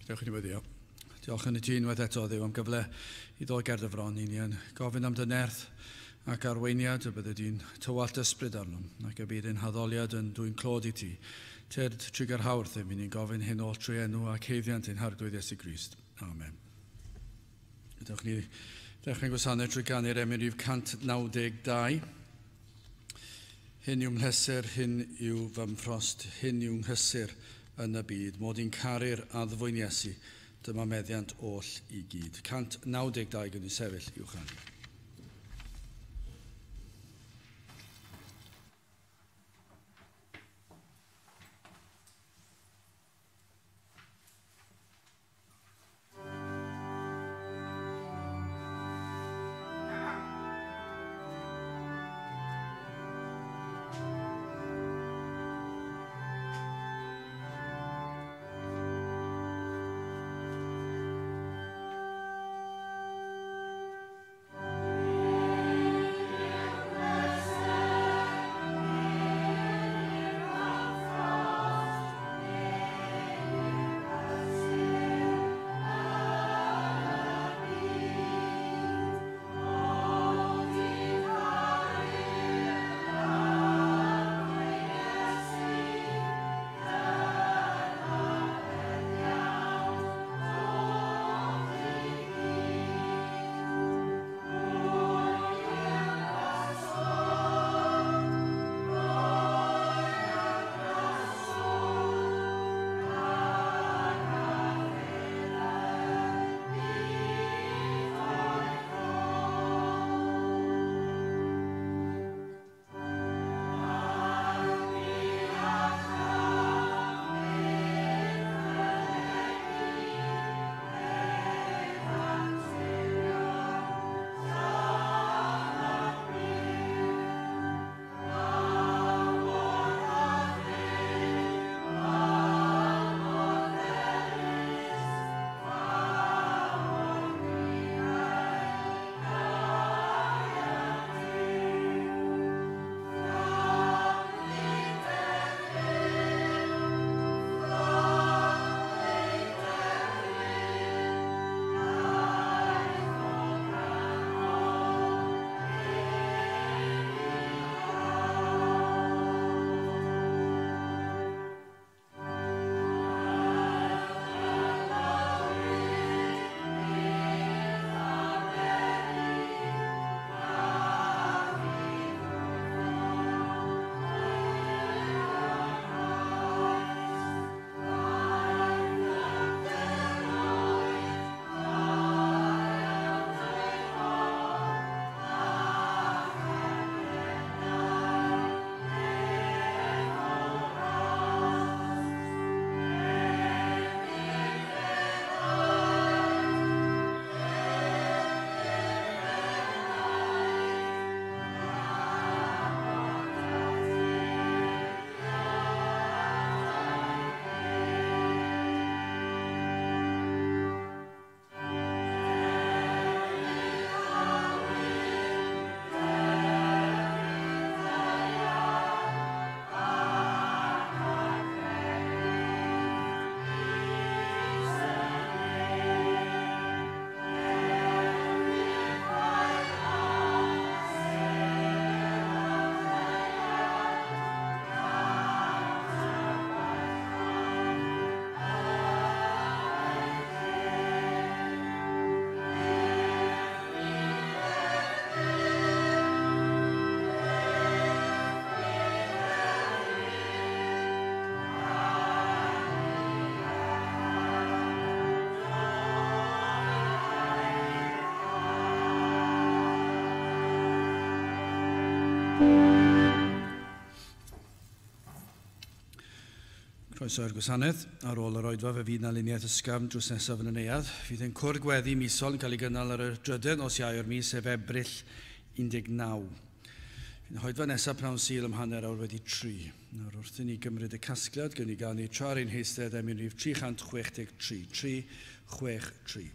Diolch yn ymwyddio. Diolch yn y ti unwaith eto Dduw am gyfle I ddod ger dy fron I ni yn gofyn am dy nerth ac arweiniad y bydde di'n tywallt ysbryd arnom ac y bydd ein haddoliad yn dwy'n clod I ti. Tyd trigger hawrth ym ni'n gofyn hyn oll trwy enw ac heiddiant ein harglwydd Iesu Grist. Amen. Ydych ni dechrau'n gwasanaeth trwy ganu'r emyn rhif 192. Hyn yw'n mhlesur, hyn yw fy mhrost, hyn yw'n nghysur yn y byd, mod i'n caru'r addfwyn Iesu, dyma meddiant oll I gyd. 192 gan I sefyll i'w chanu. Croeso'r gwasanaeth ar ôl yr oedfa fe fydd na luniaeth ysgafn drws nesaf yn y neuadd. Fydd yn cwrdd gweddi misol yn cael ei gynnal ar y 3 nos Iau'r mis sef Ebrill 19. Fydd yn hoedfa nesaf pnawn Sul ym hanner awr wedi 3. Nawr wrth i ni gymryd y casgliad, gyn ni gael ni tra'r ein heistedd emyn rhif 363. 363.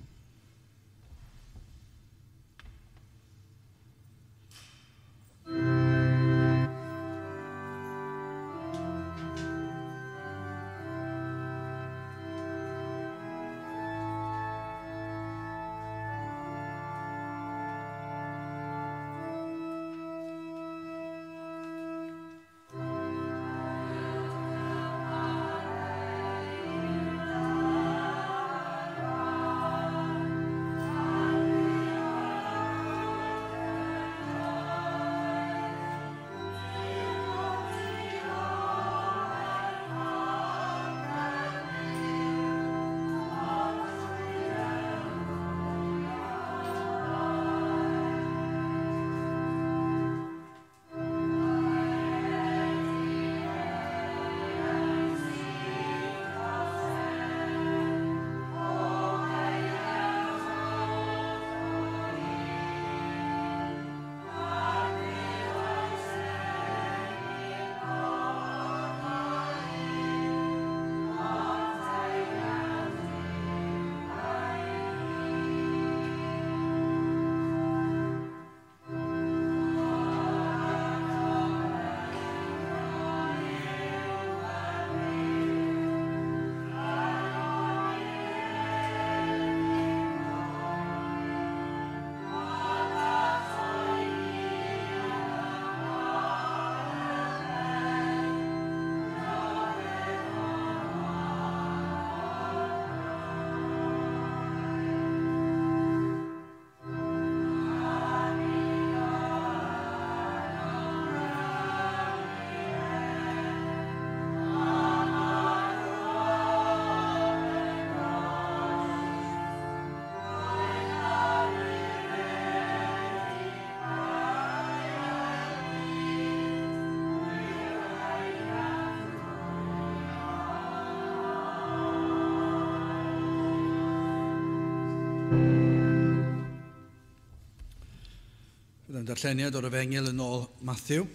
darlleniad o'r Efengyl yn ôl Matthew,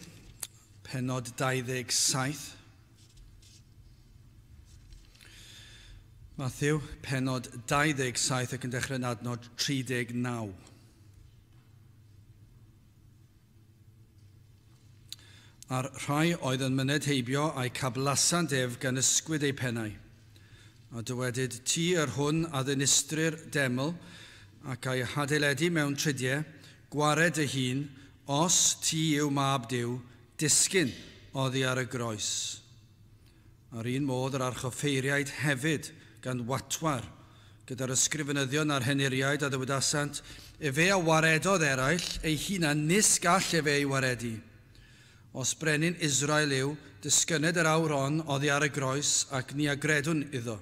pennod 27. Matthew, pennod 27 ac yn dechrau yn adnod 39. A'r rhai oedd yn myned heibio a'i cablasant ef gan ysgwyd ei pennau. A dywedyd ti yr hwn a ddinistrir deml ac a'i hadeiladu mewn tridiau, gwared y hun, os ti yw mab Duw, disgyn oddi ar y groes. Ar un modd yr archoffeiriaid hefyd gan watwar, gyda'r ysgrifenyddion a'r heniriaid a ddywedasant, efe a waredodd eraill, ei hunan nis gall efe ei waredu. Os brenin Israel yw, disgyned yr awr on oddi ar y groes ac ni agredwn iddo.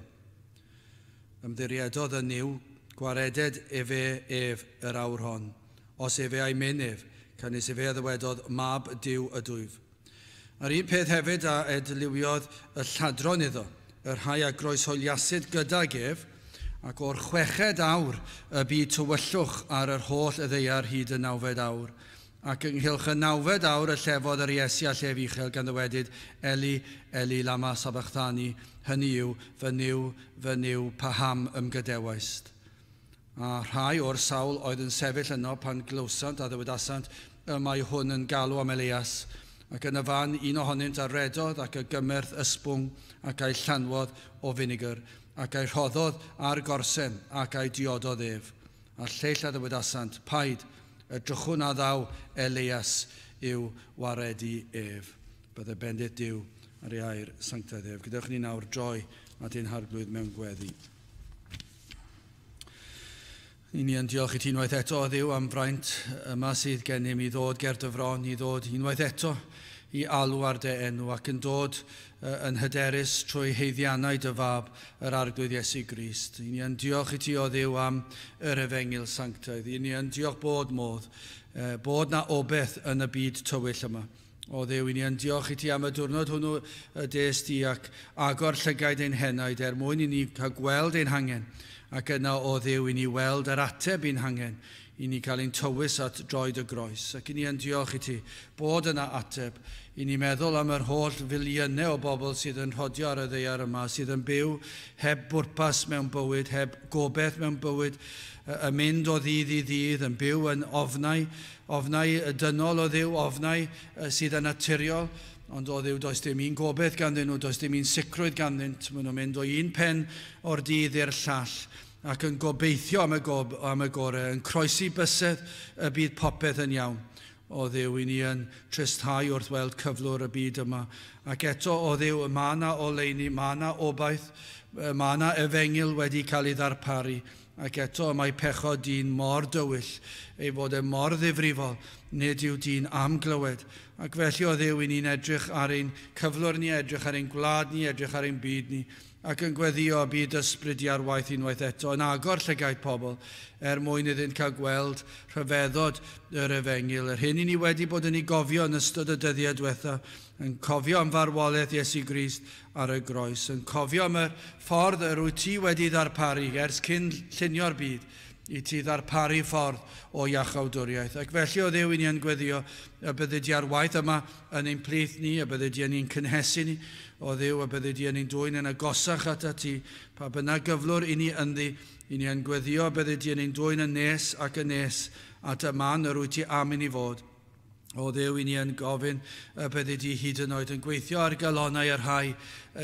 Ymddiriadodd yn yw, gwareded efe ef yr awr hon, os efe a'i mynd ef, canis efe a ddywedodd mab Duw y dwyf. Ar un peth hefyd a edliwiodd y lladron iddo, yr rhai a groeshoeliasid gydag ef, ac o'r 6 awr y byd tywyllwch ar yr holl y ddeiar hyd y 9 awr, ac ynghylch y 9 awr y llefodd yr Iesu a llef uchel gan ddywedyd Eli, Eli lama sabachthani, hynny yw, fy niw, paham ymgydewaist. A rhai o'r sawl oedd yn sefyll yno pan glywsant a ddywedasant y mae hwn yn galw am Elias, ac yn y fan un ohonynt a redodd ac y gymyrth ysbwng ac a'i llanwodd o finigr, ac a'i rhoddodd ar gorsen ac a'i diododd ef. A lleill a ddywedasant, paid, edrychwn a ddaw Elias yw waredu ef. Bydde bendit Duw ar ei air sanctaidd ef. Gydewch ni nawr droi at ein harglwydd mewn gweddi. Ni yn diolch i ti unwaith eto o Dduw am fraint yma sydd gennym i ddod ger dy fron, i ddod unwaith eto i alw ar dy enw ac yn dod yn hyderus trwy heiddiannau dy fab yr arglwydd Iesu Grist. I ni yn diolch i ti o Dduw am yr Efengyl sanctaidd. I ni yn diolch bod modd, bod na obeth yn y byd tywyll yma. O Dduw, i ni yn diolch i ti am y diwrnod hwnnw y des ti ac agor llygaid ein henaid mwyn i ni cael gweld ein hangen. Ac yna o Dduw i ni weld yr ateb ein hangen, i ni cael ein tywys at droed y groes. Ac i ni yn diolch i ti bod yna ateb, i ni meddwl am yr holl filiynau o bobl sydd yn rhodio ar y ddeiar yma, sydd yn byw heb bwrpas mewn bywyd, heb gobeith mewn bywyd, yn mynd o ddydd i ddydd, yn byw yn ofnau dynol o Dduw, ofnau sydd yn naturiol, ond o Dduw does dim un gobeith ganddyn nhw, does dim un sicrwydd ganddynt. Maen nhw'n mynd o un pen o'r dydd i'r llall ac yn gobeithio am y gorau, yn croesi bysedd y bydd popeth yn iawn. O Dduw, i ni yn tristau wrth weld cyflwr y byd yma. Ac eto o Dduw, mae yna oleuni, mae yna obaith, mae yna Efengyl wedi cael ei ddarparu. Ac eto mae pechod dyn mor dywyll, ei fod e mor ddifrifol, nid yw dyn am glywed. Ac felly o Dduw, i ni'n edrych ar ein cyflwr ni, edrych ar ein gwlad ni, edrych ar ein byd ni, ac yn gweddio byd ysbryd ar waith unwaith eto, yn agor llygaid pobl, mwyn iddynt cael gweld rhyfeddod yr Efengyl, yr hyn i ni wedi bod yn ei gofio yn ystod y dyddiau diwetha, yn cofio am farwolaeth Iesu Grist ar y groes, yn cofio am y ffordd yr wyt ti wedi ddarparu ers cyn llunio'r byd, i ti ddarparu ffordd o iachawdwriaeth. Ac felly o Dduw i ni yn gweddio y bydde di ar waith yma yn ein plith ni, y bydde di yn ein cynhesu ni, o Dduw, y bydde di yn ein dwy'n yn agosach at ti, pa byna gyflwr i ni ynddi, i ni yn gweddio y bydde di yn ein dwy'n yn nes ac yn nes at y man yr wyt ti am i ni fod. O Dduw, i ni yn gofyn y bydde di hyd yn oed yn gweithio ar galonau yr rhai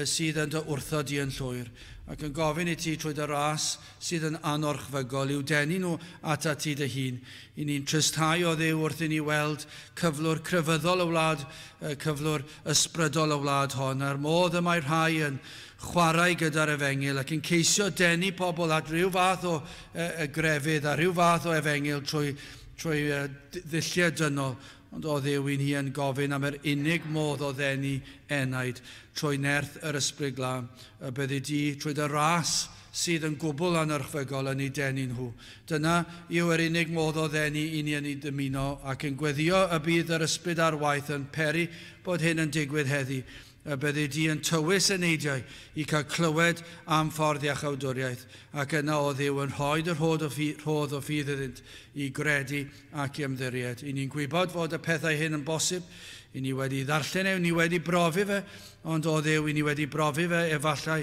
sydd yn dy wrthod i yn llwyr, ac yn gofyn i ti trwy dy ras sydd yn anorchfygol i'w denu nhw ata ti dy hun. I ni'n tristau o Dduw wrth i ni weld cyflwr crefyddol y wlad, cyflwr ysbrydol y wlad hon, a'r modd y mae rhai yn chwarae gyda'r Efengyl ac yn ceisio denu pobl at rhyw fath o grefydd a rhyw fath o Efengyl trwy ddilliau dynol. Ond o Dduw, i ni yn gofyn am yr unig modd o ddenu enaid trwy nerth yr ysbryd glân, y bydde di trwy dy ras sydd yn gwbl anorchfygol yn ei denu nhw. Dyna yw yr unig modd o ddenu i ni yn ei dymuno ac yn gweddio y bydd yr ysbryd ar waith yn peri bod hyn yn digwydd heddi. y byddu di yn tywys y neidiau i cael clywed am ffordd iachawdwriaeth, ac yna o Dduw yn rhoi yr rhodd o ffydd iddynt i gredu ac i ymddiried. I ni'n gwybod fod y pethau hyn yn bosib, i ni wedi ddarllen ni wedi brofi fe, ond o Dduw i ni wedi brofi fe efallai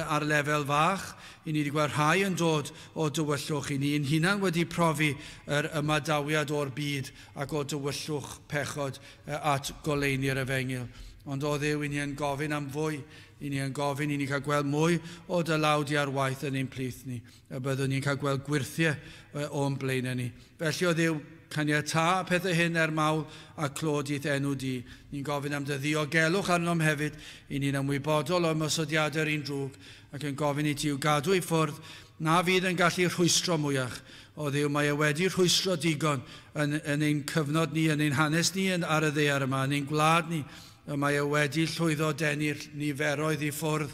ar lefel fach. I ni wedi gweld rhai yn dod o dywyllwch. I ni'n hunan wedi profi yr ymadawiad o'r byd ac o dywyllwch pechod at goleini'r Efengyl. Ond o Dduw, i ni yn gofyn am fwy, i ni yn gofyn i ni cael gweld mwy o dylawdi ar waith yn ein plith ni, a byddwn ni'n cael gweld gwirthiau o'n blaenau ni. Felly o Dduw, caniata pethau hyn mawl a clodith enw di. Ni'n gofyn am dy ddiogelwch arnom hefyd, i ni'n ymwybodol o ymosodiadau'r un drwg, ac yn gofyn i ti i'w gadw i ffwrdd, na fydd yn gallu rhwystro mwyach. O Dduw, mae e wedi rhwystro digon yn ein cyfnod ni, yn ein hanes ni ar y ddaear yma, yn ein gwlad ni. Mae e wedi llwyddo denu'r niferoedd i ffwrdd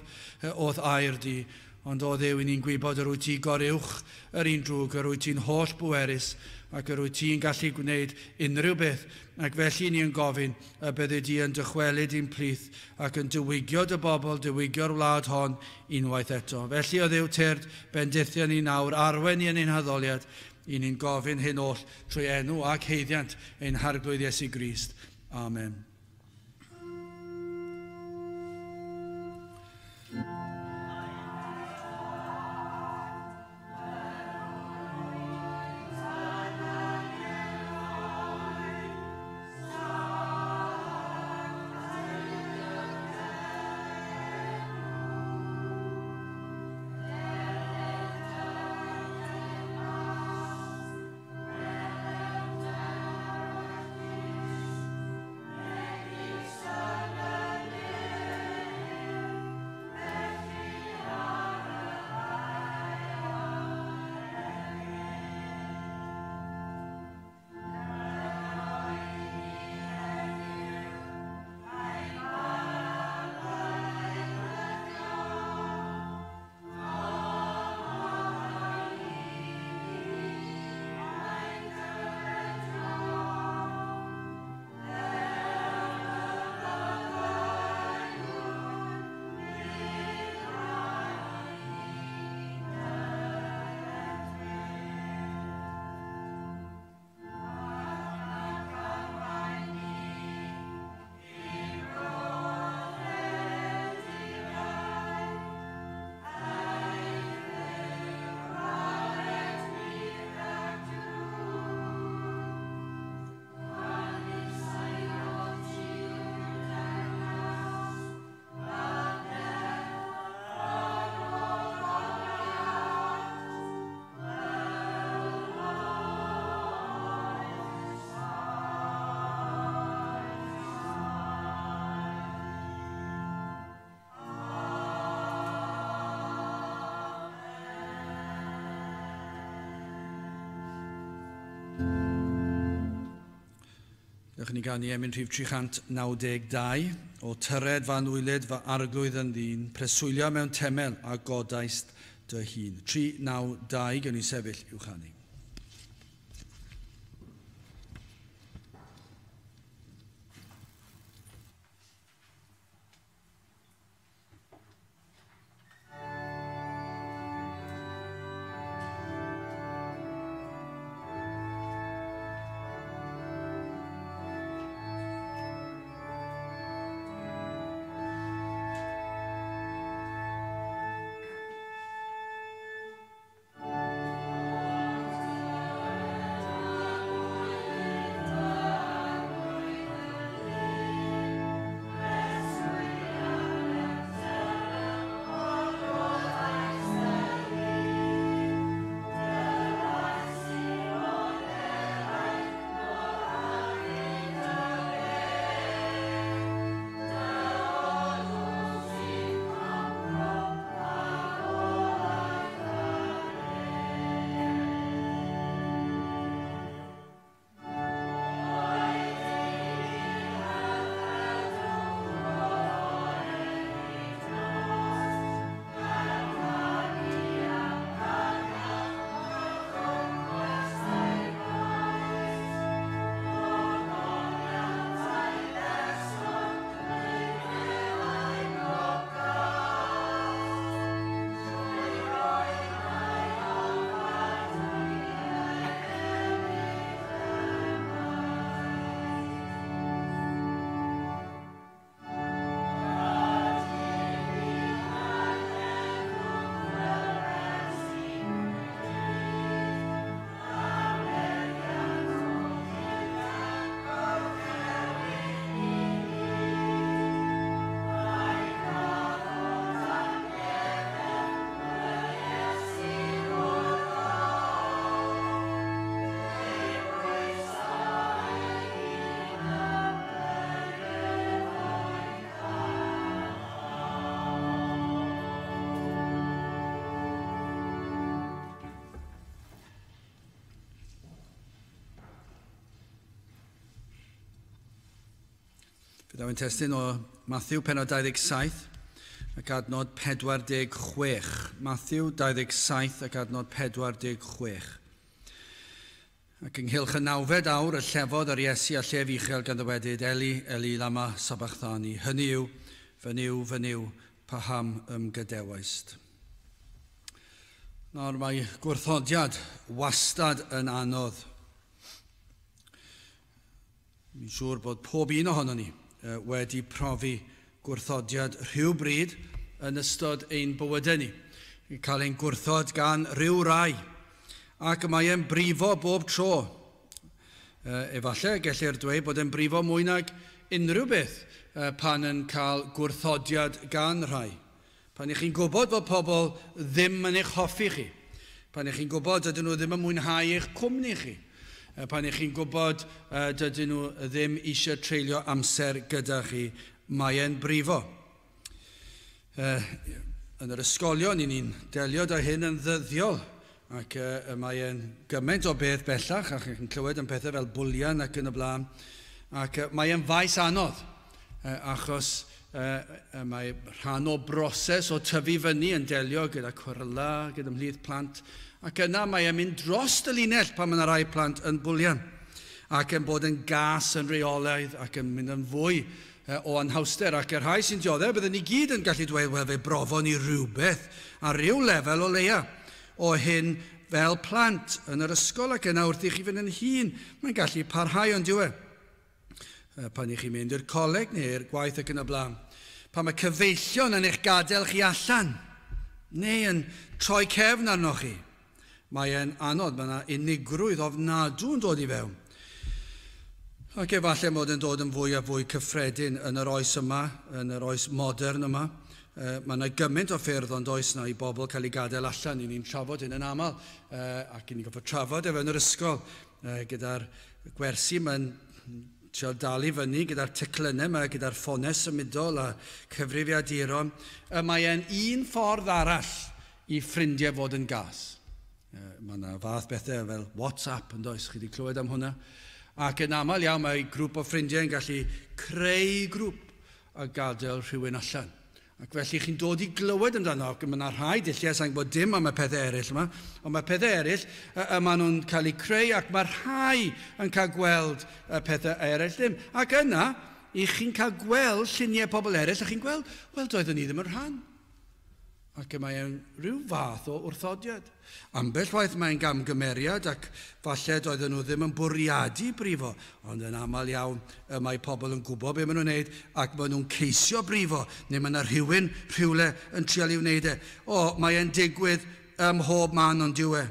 o'th air di. Ond o Dduw, i ni'n gwybod yr wyt ti goruwch yr un drwg, yr wyt ti'n holl bwerus, ac yr wyt ti'n gallu gwneud unrhyw beth. Ac felly ni'n gofyn y byddu di yn dychwelyd i'n plith ac yn dywygio dy bobl, dywygio'r wlad hon unwaith eto. Felly o Dduw tyrd bendithio ni nawr, arwen ni yn ein haddoliad, i ni'n gofyn hyn oll trwy enw ac heiddiant ein harglwydd Iesu Grist. Amen. Dewch ni gan i emyn rhif 392 o tyred fan wylid fa arglwydd yn ddyn, preswylio mewn temel a godaist dy hun. 392 gan i sefyll i'w chanu. Byddai'n testyn o Matthew 27 ac adnod 46. Matthew 27 ac adnod 46. Ac ynghylch y 9 awr y llefodd ar Iesu a llef uchel gan ddywedyd Eli, Eli lama sabachthani. Hynny yw, fy niw, paham ymgydewaist. Nawr mae gwrthodiad wastad yn anodd. Mi'n siŵr bod pob un ohono ni wedi profi gwrthodiad rhywbryd yn ystod ein bywydau ni. I cael ein gwrthod gan ryw rai. Ac mae e'n brifo bob tro. Efallai gellir dweud bod e'n brifo mwy nag unrhyw beth pan yn cael gwrthodiad gan rai. Pan ych chi'n gwybod bod pobl ddim yn eich hoffi chi. Pan ych chi'n gwybod dydyn nhw ddim yn mwynhau eich cwmni chi. Pan ych chi'n gwybod dydyn nhw ddim eisiau treulio amser gyda chi, mae e'n brifo. Yn yr ysgolion, ni'n delio â hyn yn ddyddiol, ac mae e'n gymaint o beth bellach, ac chi'n clywed yn pethau fel bwlian ac yn y blaen, ac mae e'n faes anodd, achos mae rhan o broses o tyfu fyny yn delio gyda cwrla, gyda ymhlith plant, ac yna mae e'n mynd dros y linell pan mae yna rai plant yn bwlian, ac yn bod yn gas yn reolaidd ac yn mynd yn fwy o anhawster, ac yr rhai sy'n dioddef, byddwn ni gyd yn gallu dweud, wel, fe brofon ni rhywbeth a ryw lefel o leia o hyn fel plant yn yr ysgol, ac yna wrth i chi fynd yn hun, mae'n gallu parhau ond diwe. Pan i chi mynd i'r coleg neu'r gwaith ac yn y blaen. Pan mae cyfeillion yn eich gadael chi allan, neu yn troi cefn arnoch chi, mae e'n anodd, mae yna unigrwydd ofnadw yn dod i fewn. Ac efallai mod yn dod yn fwy a fwy cyffredin yn yr oes yma, yn yr oes modern yma. Mae yna gymaint o ffyrdd ond oes yna i bobl cael ei gadael allan. Ni'n trafod hyn yn aml, ac ni'n gofod trafod efo yn yr ysgol, gyda'r gwersi mae'n trio dalu fyny, gyda'r teclynnau yma, gyda'r ffones symudol a cyfrifiaduron. Mae e'n un ffordd arall i ffrindiau fod yn gas. Mae yna fath bethau fel WhatsApp yn does, chi wedi clywed am hwnna. Ac yn aml iawn mae grŵp o ffrindiau yn gallu creu grŵp a gadael rhywun allan. Ac felly chi'n dod i glywed amdano, ac mae yna rhai dilliau sa'n gwybod dim am y pethau eraill yma, ond mae pethau eraill, maen nhw'n cael eu creu, ac mae rhai yn cael gweld pethau eraill ddim. Ac yna, i chi'n cael gweld lluniau pobl eraill, a chi'n gweld, wel, doeddwn ni ddim yn rhan. Ac mae'n rhyw fath o wrthodiad. Ambell waith mae'n gamgymeriad ac falle doedden nhw ddim yn bwriadu brifo, ond yn aml iawn mae pobl yn gwybod beth maen nhw'n wneud ac maen nhw'n ceisio brifo, neu mae yna rhywle yn trial i'w wneud e. Mae'n digwydd ym mhob man ond diwe.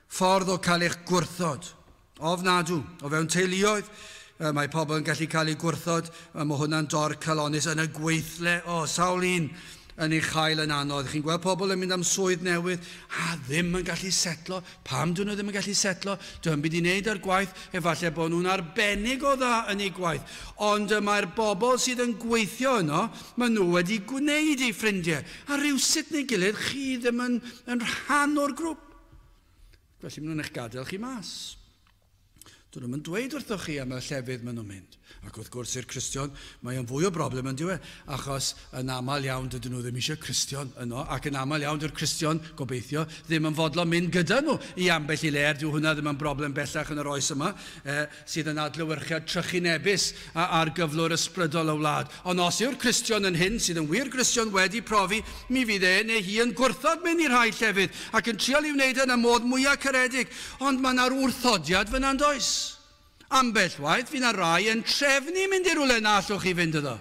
Ffordd o cael eich gwrthod, ofnadw, o fewn teuluoedd. Mae pobl yn gallu cael eu gwrthod, mae hwnna'n dor calonus yn y gweithle, sawl un yn ei chael yn anodd. Chi'n gweld pobl yn mynd am swydd newydd, ddim yn gallu setlo. Pam dyn nhw ddim yn gallu setlo? Dwi'n byd i wneud ar gwaith, efallai bod nhw'n arbennig o dda yn ei gwaith. Ond mae'r bobl sydd yn gweithio yno, maen nhw wedi gwneud ei ffrindiau. A rhywsut neu gilydd, chi ddim yn rhan o'r grŵp. Felly maen nhw'n eich gadael chi mas. Dyn nhw'n dweud wrthoch chi am y llefydd maen nhw'n mynd. Ac wrth gwrs i'r Cristion, mae o'n fwy o broblem yn diwe, achos yn aml iawn dydyn nhw ddim eisiau Cristion yno, ac yn aml iawn dyw'r Cristion, gobeithio, ddim yn fodlon mynd gyda nhw i ambell i ler. Dyw hwnna ddim yn broblem bellach yn yr oes yma, sydd yn adlewyrchiad trychinebus ar gyflwr ysbrydol y wlad. Ond os yw'r Cristion yn hyn, sydd yn wir Cristion wedi profi, mi fydd neu hi yn gwrthod mynd i'r rhai llefydd, ac yn trial i'w wneud yn y modd mwyaf caredig, ond mae yna'r wrthodiad fyna'n does. Ambell waith, fydd yna rai yn trefnu mynd i'r rhywle na allwch chi fynd iddo.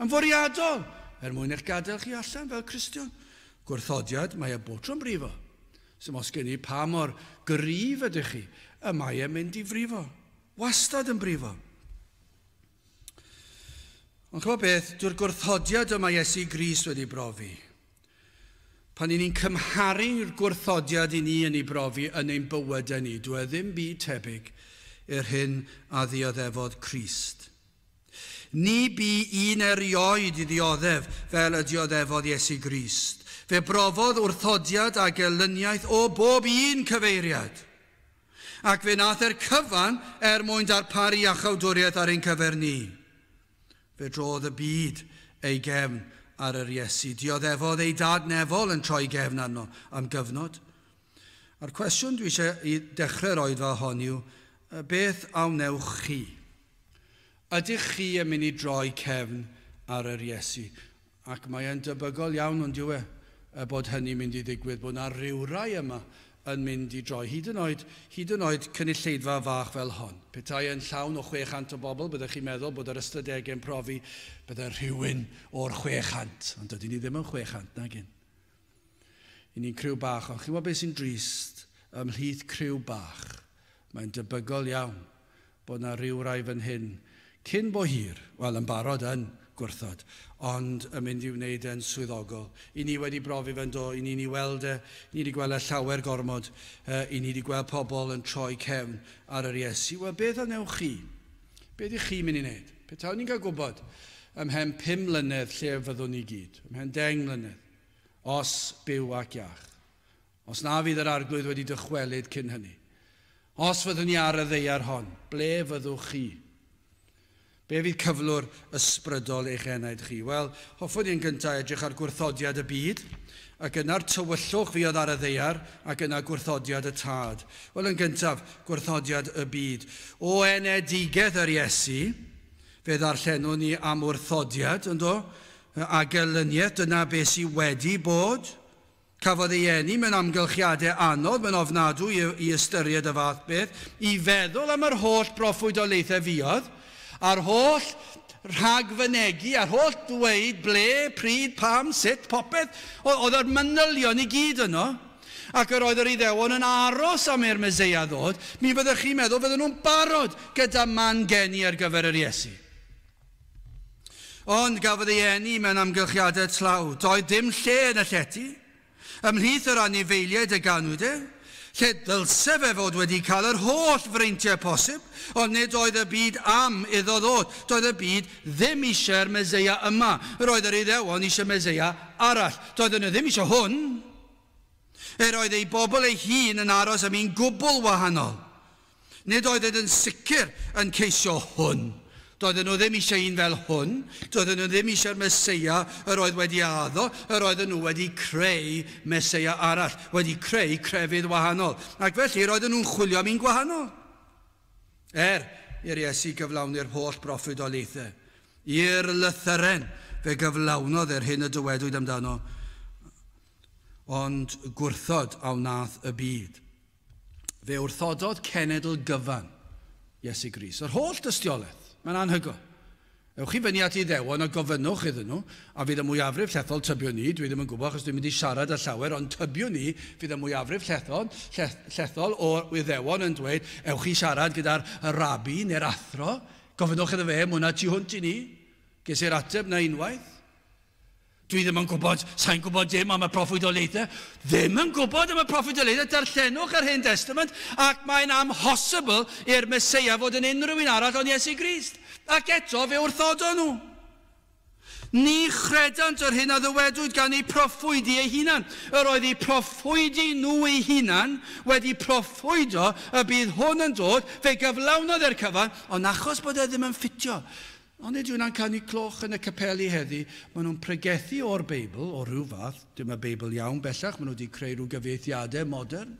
Yn fwriadol, mwyn eich gadael chi allan fel Cristion. Gwrthodiad, mae e bob tro'n brifo. Sym os gen i pa mor gryf ydych chi, mae e mynd i frifo. Wastad yn brifo. Ond chwa beth, dyw'r gwrthodiad yma Iesu Grist wedi brofi. Pan ni'n cymharu'r gwrthodiad i ni yn ei brofi yn ein bywydau ni, dwi ddim byd tebyg i'r hyn a ddioddefodd Crist. Ni bu un erioed i ddioddef fel y dioddefodd Iesu Grist. Fe brofodd wrthodiad a gelyniaeth o bob un cyfeiriad. Ac fe nath cyfan mwyn darparu iachawdwriaeth ar ein cyfer ni. Fe drodd y byd ei gefn ar yr Iesu. Dioddefodd ei dad nefol yn troi gefn arno am gyfnod. A'r cwestiwn dwi eisiau i dechrau roed fel hon yw, beth awnewch chi? Ydych chi yn mynd i droi cefn ar yr Iesu? Ac mae'n debygol iawn ond yw bod hynny'n mynd i ddigwydd, bod yna ryw rai yma yn mynd i droi. Hyd yn oed cynulleidfa fach fel hon. Petai yn llawn o 600 o bobl, byddwch chi'n meddwl bod yr ystadegau'n profi byddai rhywun o'r 600. Ond dydyn ni ddim yn 600, nag un. I ni'n criw bach, ond chi'n gwybod beth sy'n drist ymhlith criw bach? Mae'n debygol iawn bod yna ryw rai fan hyn cyn bo hir, wel yn barod yn gwrthod, ond yn mynd i wneud e'n swyddogol. I ni wedi brofi fan do, i ni wedi gweld y llawer gormod, i ni wedi gweld pobl yn troi cefn ar yr Iesu. Wel, beth anewch chi? Beth ych chi'n mynd i wneud? Petawn ni'n cael gwybod ymhen 5 mlynedd lle fyddwn ni gyd, ymhen 10 mlynedd, os byw ac iach. Os na fydd yr arglwydd wedi dychwelyd cyn hynny. Os fyddwn ni ar y ddeiar hon, ble fyddwch chi? Be fydd cyflwr ysbrydol eich enaid chi? Wel, hoffwn i'n gyntaf edrych ar gwrthodiad y byd, ac yna'r tywyllwch fi oedd ar y ddeiar, ac yna gwrthodiad y tad. Wel, yn gyntaf, gwrthodiad y byd. O enedigedd yr Iesu, fe ddarllenwn ni am wrthodiad, ynddo? A gelyniaeth, dyna beth sydd wedi bod. Cafodd ei eni mewn amgylchiadau anodd, mewn ofnadw i ystyried y fath beth, i feddwl am yr holl broffwydolaethau fuodd, a'r holl rhagfynegu, a'r holl dweud ble, pryd, pam, sut, popeth, oedd yr manylion i gyd yno, ac yr oedd yr Iddewon yn aros am i'r Meseia ddod, mi fyddwch chi'n meddwl fydden nhw'n barod gyda man geni ar gyfer yr Iesu. Ond gafodd ei eni mewn amgylchiadau tlawd, doedd dim lle yn y llety, ymhlith yr anifeiliaid y ganwyd lle dylse fe fod wedi cael yr holl freintiau posib, ond nid oedd y byd am iddo ddod. Doedd y byd ddim eisiau'r Meseia yma. Roedd yr Iddewon eisiau Meseia arall. Doedden nhw ddim eisiau hwn. Oedd ei bobl ei hun yn aros am un gwbl wahanol. Nid oedd yn sicr yn ceisio hwn. Doedden nhw ddim eisiau un fel hwn. Doedden nhw ddim eisiau'r Meseia yr oedd wedi addo. Yr oedden nhw wedi creu Meseia arall. Wedi creu crefydd wahanol. Ac felly roedden nhw'n chwilio am un gwahanol. I'r Iesu gyflawni'r holl broffwydolaethau. I'r lythyren fe gyflawnodd hyn y dywedwyd amdano. Ond gwrthod a wnaeth y byd. Fe wrthododd cenedl gyfan Iesu Grist. Yr holl dystiolaeth. Mae'n anhygoel. Ewch chi fyny at Iddewon a gofynnwch iddyn nhw, a fydd y mwyafrif llethol tybiwn ni, dwi ddim yn gwybod achos dwi'n mynd i siarad â llawer, ond tybiwn ni, fydd y mwyafrif llethol o Iddewon yn dweud, ewch chi siarad gyda'r rabi neu'r athro, gofynnwch iddo fe, mwna ti hwnt i ni, ges i'r ateb na unwaith. Dwi ddim yn gwybod, sa'n gwybod dim am y proffwydolaethau. Ddim yn gwybod am y proffwydolaethau, darllenwch ar Hen Testament, ac mae'n amhosibl i'r Meseia fod yn unrhyw un arall ond Iesu Grist. Ac eto fe wrthodo nhw. Ni chredant yr hyn a ddywedwyd gan ei proffwydi ei hunan. Yr oedd ei proffwydi nhw ei hunan wedi proffwydo y bydd hwn yn dod, fe gyflawnodd e'r cyfan, ond achos bod e ddim yn ffitio. Ond nid yw'n canu cloch yn y capeli heddi, maen nhw'n pregethu o'r Beibl, o ryw fath, dim y Beibl iawn bellach, maen nhw wedi creu rhyw gyfieithiadau modern,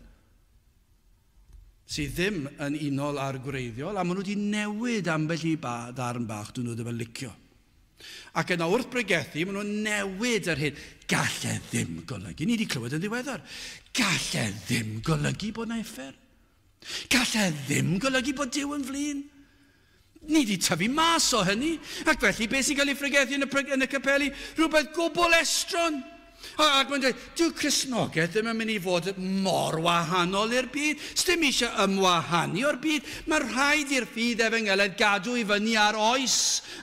sydd ddim yn unol ar gwreiddiol, a maen nhw wedi newid ambell i ddarn bach, dyn nhw ddim yn licio. Ac yna wrth pregethu, maen nhw'n newid yr hyn, galle ddim golygu, ni wedi clywed yn ddiweddar, galle ddim golygu bod na effer. Galle ddim golygu bod Duw yn flin. Ni wedi tyfu mas o hynny, ac felly beth sy'n cael ei ffregethu yn y capeli? Rhywbeth gwbl estron. Ac mae'n dweud, dyw Cristnogaeth ddim yn mynd i fod mor wahanol i'r byd. Sdim eisiau ymwahanu o'r byd. Mae rhaid i'r ffydd Efengelaidd gadw i fyny ar oes.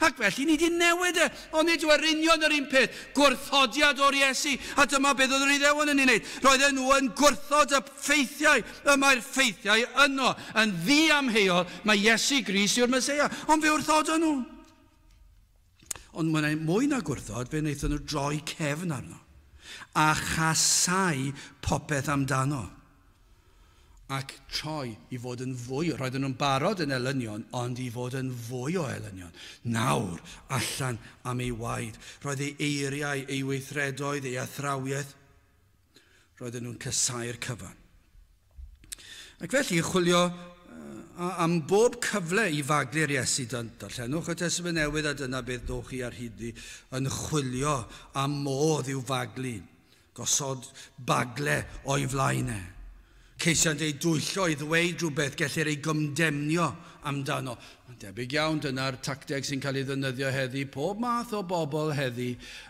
Ac felly ni wedi newid e. Ond nid yw yr union yr un peth. Gwrthodiad o'r Iesu. A dyma beth oedd yr Iddewon yn ei wneud. Roedden nhw yn gwrthod y ffeithiau. Mae'r ffeithiau yno yn ddiamheuol. Mae Iesu Grist yw'r Meseia. Ond fe wrthodo nhw. Ond mwy na gwrthod, fe wnaethon nhw droi cefn arno. A chasau popeth amdano. ac troi i fod yn fwy. Roedden nhw'n barod yn elynion, ond i fod yn fwy o elynion. Nawr, allan am ei waed. Roedd ei eiriau, ei weithredoedd, ei athrawiaeth. Roedden nhw'n cysau'r cyfan. Ac felly, chwilio am bob cyfle i faglu'r Iesu. Darllenwch y Testament Newydd, a dyna beth dowch chi ar hyd i, yn chwilio am modd i'w faglu. Gosod bagle o'i flaenau. Ceisiant ei dwyllo i ddweud rhywbeth gellir ei gymdemnio amdano. Mae'n debyg iawn, dyna'r tacteg sy'n cael ei ddefnyddio heddi. Pob math o bobl heddi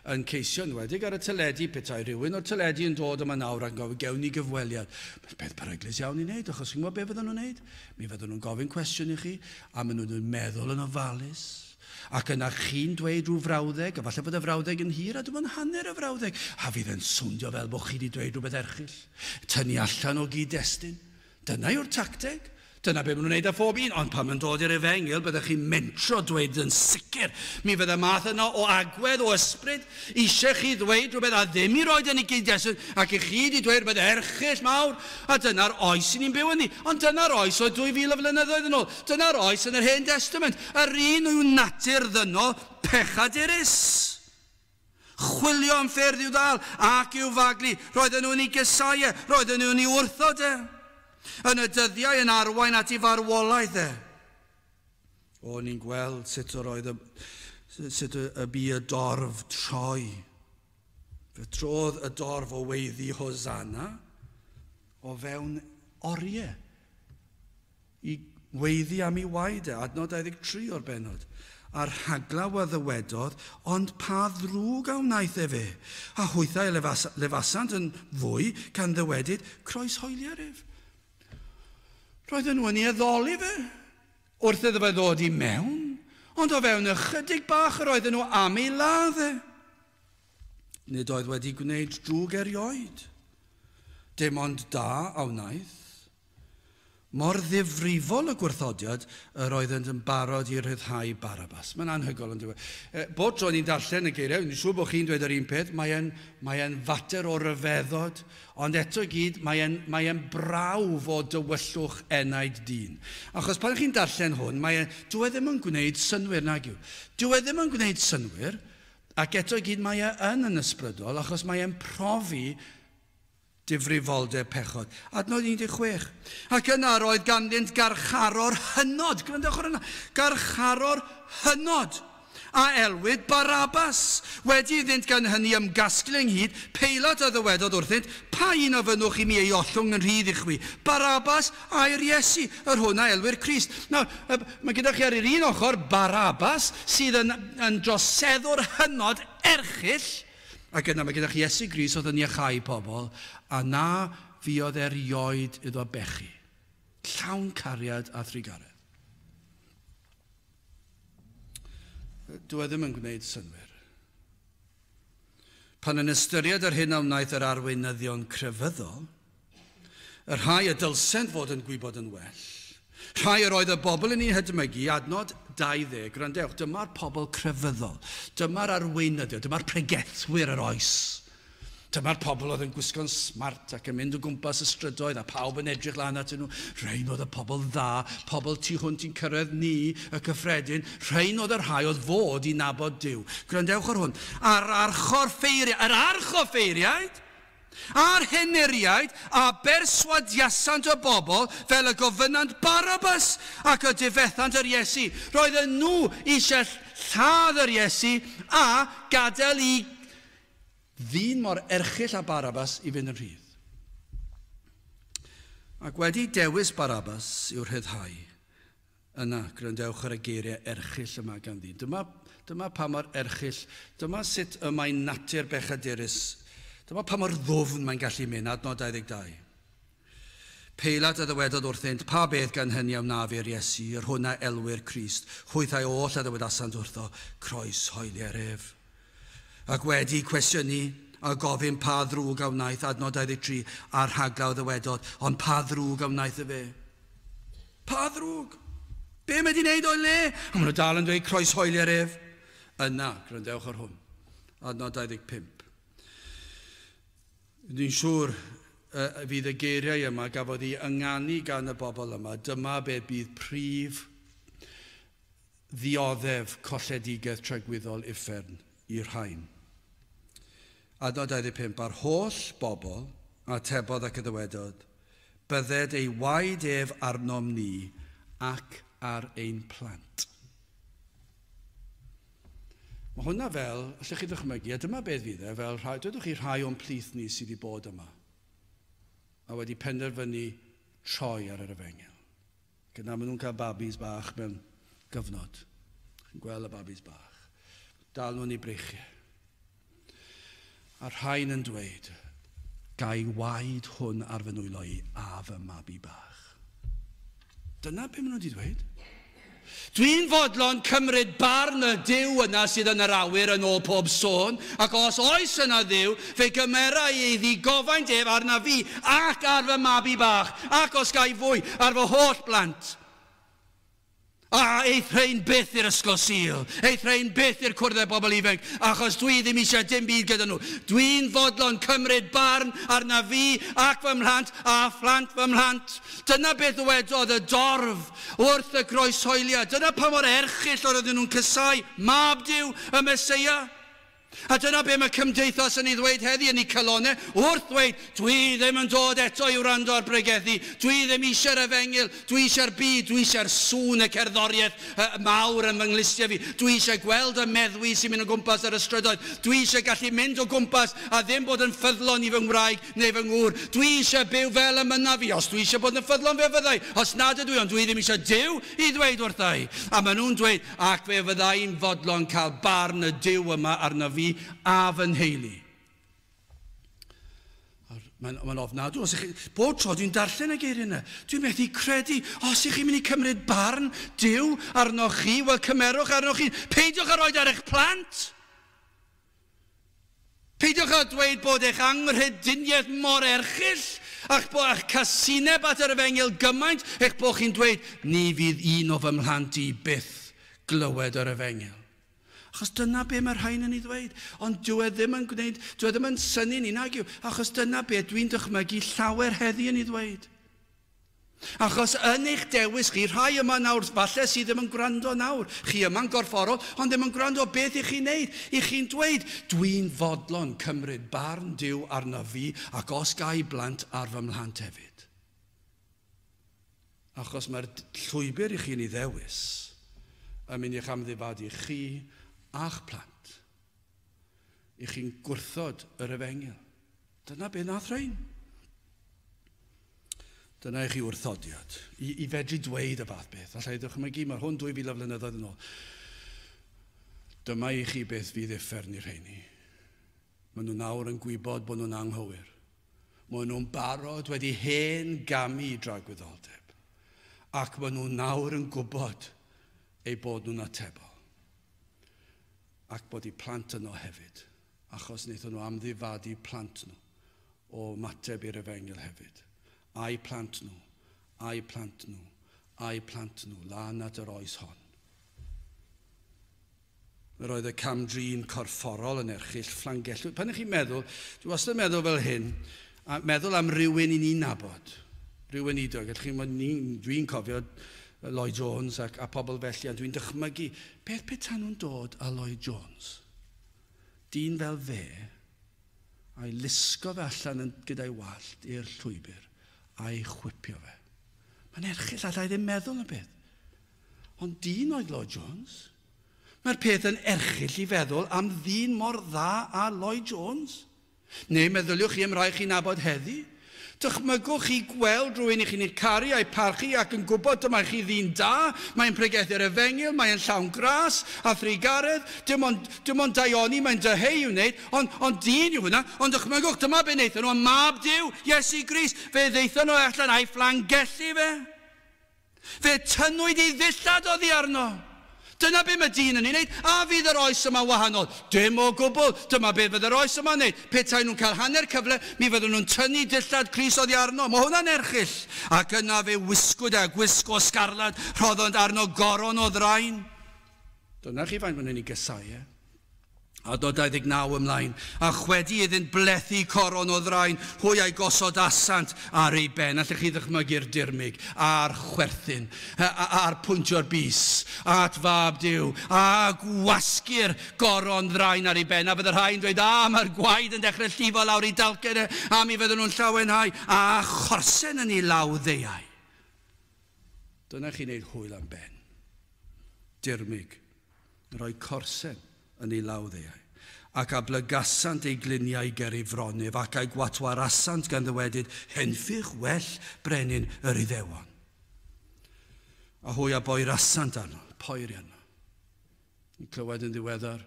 yn ceisio, enwedig ar y teledu, petai rhywun o'r teledu yn dod yma nawr ac yn gofyn gewn ni gyfweliad. Mae'n beth beryglus iawn i wneud, achos chi'n gwybod beth fydden nhw'n wneud? Mi fydden nhw'n gofyn cwestiwn i chi, a maen nhw'n meddwl yn ofalus. Ac yna chi'n dweud rhyw frawddeg, a falle bod y frawddeg yn hir, a dwi'n hanner y frawddeg. A fydd yn swndio fel bod chi wedi dweud rhywbeth erchill. Tynnu allan o gyd-destun. Dyna yw'r tacteg. Dyna beth maen nhw'n gwneud â phob un. Ond pan mae'n dod i'r Efengil, byddwch chi'n mentro dweud yn sicr. Mi fydd y math yna o agwedd, o ysbryd, eisiau chi ddweud rhywbeth a ddim i roed yn ei gyd-destun, ac i chi wedi dweud rhywbeth erchill mawr, a dyna'r oes sy'n ni'n byw yn ni. Ond dyna'r oes o 2000 o flynyddoedd yn ôl. Dyna'r oes yn yr Hen Testament. Yr un yw natur ddynol pechadurus. Chwilio am ffyrdd i'w ddal ac i'w faglu. Roedden nhw'n ei gysau, roedden nhw'n ei wrthod. Yn y dyddiau yn arwain at ei farwolaeth e. O, ni'n gweld sut y bu y dorf troi. Fe trodd y dorf o weiddi Hosanna o fewn oriau i weiddi am ei waed e. Adnod 23 o'r benod. A'r haglaw a ddywedodd, ond pa ddrwg a wnaeth e fe. A hwythau lefasant yn fwy gan ddywedyd croeshoeli'r ef. Roedden nhw yn ei addoli fe, wrth iddo fe ddod i mewn, ond o fewn ychydig bach roedden nhw am ei ladd e. Nid oedd wedi gwneud drwg erioed. Dim ond da a wnaeth. Mor ddifrifol y gwrthodiad yr oeddent yn barod i ryddhau Barabas. Mae'n anhygoel yn dweud. Bod tro ni'n darllen y geiriau, ni'n siŵr bod chi'n dweud yr un peth, mae'n fater o ryfeddod, ond eto gyd, mae'n brawf o dywyllwch enaid dyn. Achos pan chi'n darllen hwn, dwi ddim yn gwneud synwyr nag yw. Dwi ddim yn gwneud synwyr, ac eto gyd mae'n ysbrydol, achos mae'n profi difrifoldeb pechod. Adnod 16. Ac yna roedd ganddynt garcharor hynod. Gwrandewch ar yna. Garcharor hynod. A elwyd Barabas. Wedi iddynt gan hynny ymgasglu ynghyd, Peilat a ddywedodd wrthynt, pa un o fynwch i mi ei ollwng yn rhydd i chwi? Barabas a'r Iesu, yr hwnna elwyr Crist. Nawr, mae gyda chi ar yr un ochr Barabas, sydd yn droseddwr hynod erchill, ac yna mae gyda chi Iesu Grist oedd yn iachau pobl, a na fuodd erioed iddo bechu. Llawn cariad a thrigaredd. Dwi ddim yn gwneud synwyr. Pan yn ystyried yr hyn a wnaeth yr arweinyddion crefyddol, yr rhai y dylsent fod yn gwybod yn well, rhai yr oedd y bobl yn ei hydmygu, adnod 20, gwrandewch, dyma'r pobl crefyddol, dyma'r arweinyddion, dyma'r pregethwyr yr oes. Dyma'r pobl oedd yn gwisgo'n smart ac yn mynd o gwmpas y strydoedd a pawb yn edrych lan at nhw. Rhain oedd y pobl dda, pobl tu hwnt i'n cyrraedd ni, y cyffredin. Rhain oedd yr rhai oedd fod i nabod Duw. Gwrandewch ar hwn. Yr archoffeiriaid, a'r heneriaid a berswadiasant o bobl fel y gofynant Barabas ac y difethant yr Iesu. Roedden nhw eisiau lladd yr Iesu a gadael i ddyn mor erchill a Barabas i fynd yn rhydd. Ac wedi dewis Barabas i'w rhyddhau, yna, gwrandewch ar y geiriau erchill yma gan ddyn. Dyma pa mor erchill, dyma sut y mae'n natur bechadurus, dyma pa mor ddwfn mae'n gallu mynd, adnod 22. Peilat a ddywedodd wrthynt, pa beth gan hynny am nafu'r Iesu, yr hwnna elwyr Crist, hwythau oll a ddywedasant wrtho, croeshoeli'r ef. Ac wedi cwestiynu a gofyn pa ddrwg a wnaeth, adnod 23, a'r haglaw ddywedodd, ond pa ddrwg a wnaeth y fe? Pa ddrwg? Be mae di wneud o'i le? A maen nhw dal yn dweud croeshoeli'r ef. Yna, gwrandewch ar hwn, adnod 25. Dwi'n siŵr fydd y geiriau yma gafodd ei ynganu gan y bobl yma, dyma beth bydd prif ddioddef colledigaeth tregwyddol uffern i'r rhain. Adnod 25, ar holl bobl a tebodd ac y ddywedod, bydded ei waed ef arnom ni ac ar ein plant. Mae hwnna fel, allwch chi ddychmygu, a dyma beth fydd e, fel dydwch chi rhai o'n plith ni sydd wedi bod yma, a wedi penderfynu troi ar yr efengil. Gyda maen nhw'n cael babis bach mewn gyfnod. Chi'n gweld y babis bach. Dal nhw'n ei breichiau. A rhain yn dweud, gai waed hwn ar fy nwylo i a fy mabi bach. Dyna beth maen nhw wedi dweud. Dwi'n fodlon cymryd barn y Duw yna sydd yn yr awyr yn ôl pob sôn, ac os oes yna Dduw, fe gymera i iddi gofaint ef arna fi ac ar fy mabi bach, ac os gai fwy ar fy holl blant. A eith rhain byth i'r ysgol Sul, eith rhain byth i'r cwrdd bobl ifanc, achos dwi ddim eisiau dim byd gyda nhw. Dwi'n fodlon cymryd barn arna fi ac fy mhlant a phlant fy mhlant. Dyna beth wedodd y dorf wrth y groeshoeliad. Dyna pa mor erchyll oedden nhw'n cysau mab Duw y Meseia. A dyna be mae cymdeithas yn ei ddweud heddi yn ei calonau, wrth ddweud, dwi ddim yn dod eto i wrando ar bregethu, dwi ddim eisiau'r efengil, dwi eisiau'r byd, dwi eisiau'r sŵn y cerddoriaeth mawr yn fy nglistia fi, dwi eisiau gweld y meddwi sy'n mynd o gwmpas ar y strydoedd, dwi eisiau gallu mynd o gwmpas a ddim bod yn ffyddlon i fy ngwraig neu fy ngŵr, dwi eisiau byw fel y mynna fi, os dwi eisiau bod yn ffyddlon fe fyddai, os nad ydw i, ond dwi ddim eisiau Duw i ddweud wrthai. A maen nhw'n dweud, ac fe fyddai'n fodlon cael barn y Duw yma arna fi a fy nheulu. Mae'n ofnadw. Bob tro dwi'n darllen y geiriau yna, dwi'n methu credu, os ych chi'n mynd i cymryd barn Duw arnoch chi, wel cymerwch arnoch chi, peidiwch a roed ar eich plant. Peidiwch a dweud bod eich anghrediniaeth mor erchyll, a'ch bod eich casineb at yr efengil gymaint, eich bod chi'n dweud, ni fydd un o fy mhlant i byth glywed yr efengil. Achos dyna be mae'r rhain yn ei ddweud. Ond dwi ddim yn gwneud, dwi ddim yn syni ni nag yw. Achos dyna be dwi'n dychmygu llawer heddi yn ei ddweud. Achos yn eich dewis chi, rhai yma nawr, falle sydd ddim yn gwrando nawr. Chi yma'n gorfforol, ond ddim yn gwrando beth i chi'n neud. I chi'n dweud, dwi'n fodlon cymryd barn Duw arna fi ac os gai blant ar fy mhlant hefyd. Achos mae'r llwybr i chi'n ei ddewis yn mynd i'ch amddifadu chi a'ch plant. I chi'n gwrthod yr efengil. Dyna be nath rhain. Dyna i chi wrthodiad. I fedru dweud y fath beth. Allai dychmygu, mae hwn 2000 flynyddoedd yn ôl. Dyma i chi beth fydd uffern i'r rheini. Maen nhw nawr yn gwybod bod nhw'n anghywir. Maen nhw'n barod wedi hen gamu i dragwyddoldeb. Ac maen nhw nawr yn gwybod ei bod nhw'n atebol. Ac bod eu plant yno hefyd, achos wnaethon nhw amddifadu plant nhw o mateb i'r efengil hefyd. A'i plant nhw, a'i plant nhw, a'i plant nhw, lan at yr oes hon. Yr oedd y camdrin corfforol yn erchyll fflangell. Pan ych chi'n meddwl, dwi wastad yn meddwl fel hyn, a meddwl am rywun i ni'n nabod, rywun idog. Dwi'n cofio Lloyd Jones a pobl felly, a dwi'n dychmygu, beth petai nhw'n dod a Lloyd Jones? Dyn fel fe, a'i lusgo fe allan gyda'i wallt i'r llwybr, a'i chwipio fe. Mae'n erchyll, allai ddim meddwl y peth. Ond dyn oedd Lloyd Jones. Mae'r peth yn erchyll i feddwl am ddyn mor dda a Lloyd Jones. Neu meddyliwch chi am rai chi'n nabod heddi? Dychmygwch chi gweld rhywun i chi'n caru a'i parchu ac yn gwybod dyma chi ddyn da, mae'n pregethu'r efengil, mae'n llawn gras a thrigaredd, dim ond daioni, mae'n dyheu i'w wneud, ond dyn yw hwnna, ond dychmygwch dyma be wnaethon nhw, a mab Duw, Iesu Grist, fe ddeithon nhw allan a'i fflangellu fe. Fe tynnwyd ei ddillad oddi arno. Dyna be mae dyn yn ei wneud, a fydd yr oes yma wahanol. Dim o gwbl, dyma be fydd yr oes yma'n wneud. Petai nhw'n cael hanner cyfle, mi fyddwn nhw'n tynnu dillad Cris oddi arno. Mae hwnna'n erchyll. Ac yna fe wisgwyd a gwisgo sgarlad, rhoddond arno goron o ddrain. Dyna chi faint maen nhw'n ei gysau, Adnod 29 ymlaen, a chwedi iddynt blethu coron o ddraen, hwy ei gosod asant ar ei ben. Allech chi ddychmygu'r dirmig, a'r chwerthin, a'r pwyntio'r bus, at fab Duw, a gwasgu'r goron ddraen ar ei ben. A fydd yr rhai'n dweud, mae'r gwaed yn dechrau llifo lawr i dalcen, a mi fydden nhw'n llawenhau, a chorsen yn ei law ddeiau. Dyna chi'n neud hwyl am ben. Dirmig, rhoi corsen yn ei law ddeiau, ac a blygasant ei gliniau ger ei fronif, ac a'i gwatwarasant gan ddywedyd, henffych well brenin yr Iddewon. A hwy a boi rasant arno, poeri arno. Ni'n clywed yn ddiweddar,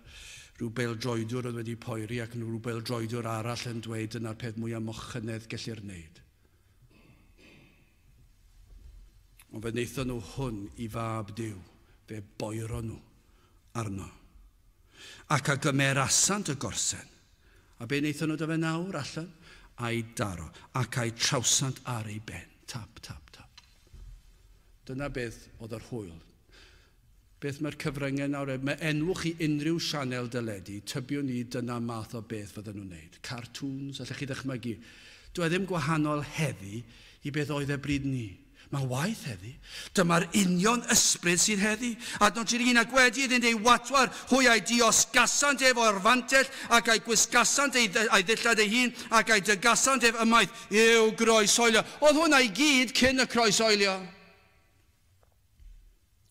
rhyw beldroedwr oedd wedi poeri, ac rhyw beldroedwr arall yn dweud dyna'r peth mwyaf mochynedd gellir wneud. Ond fe wnaethon nhw hwn i fab Duw, fe boero nhw arno. Ac a gymerasant y gorsen. A be wnaethon nhw dy fe nawr allan? A'i daro, ac a'i trawsant ar ei ben. Tap, tap, tap. Dyna beth oedd yr hwyl. Beth mae'r cyfryngau nawr, mae enwch i unrhyw sianel dyledu, tybiwn ni dyna math o beth fydden nhw'n wneud. Cartoons, allech chi ddychmygu. Dwi ddim gwahanol heddi i beth oedd e bryd ni. Mae waith heddi. Dyma'r union ysbryd sy'n heddi. Adnod 31 ac wedi iddynt ei watwar, hwy a'i diosgasant efo'r fantell, ac a'i gwisgasant ei ddillad ei hun, ac a'i dygasant ef ymaith i'w groesoelio. Oedd hwnna i gyd cyn y croesoelio.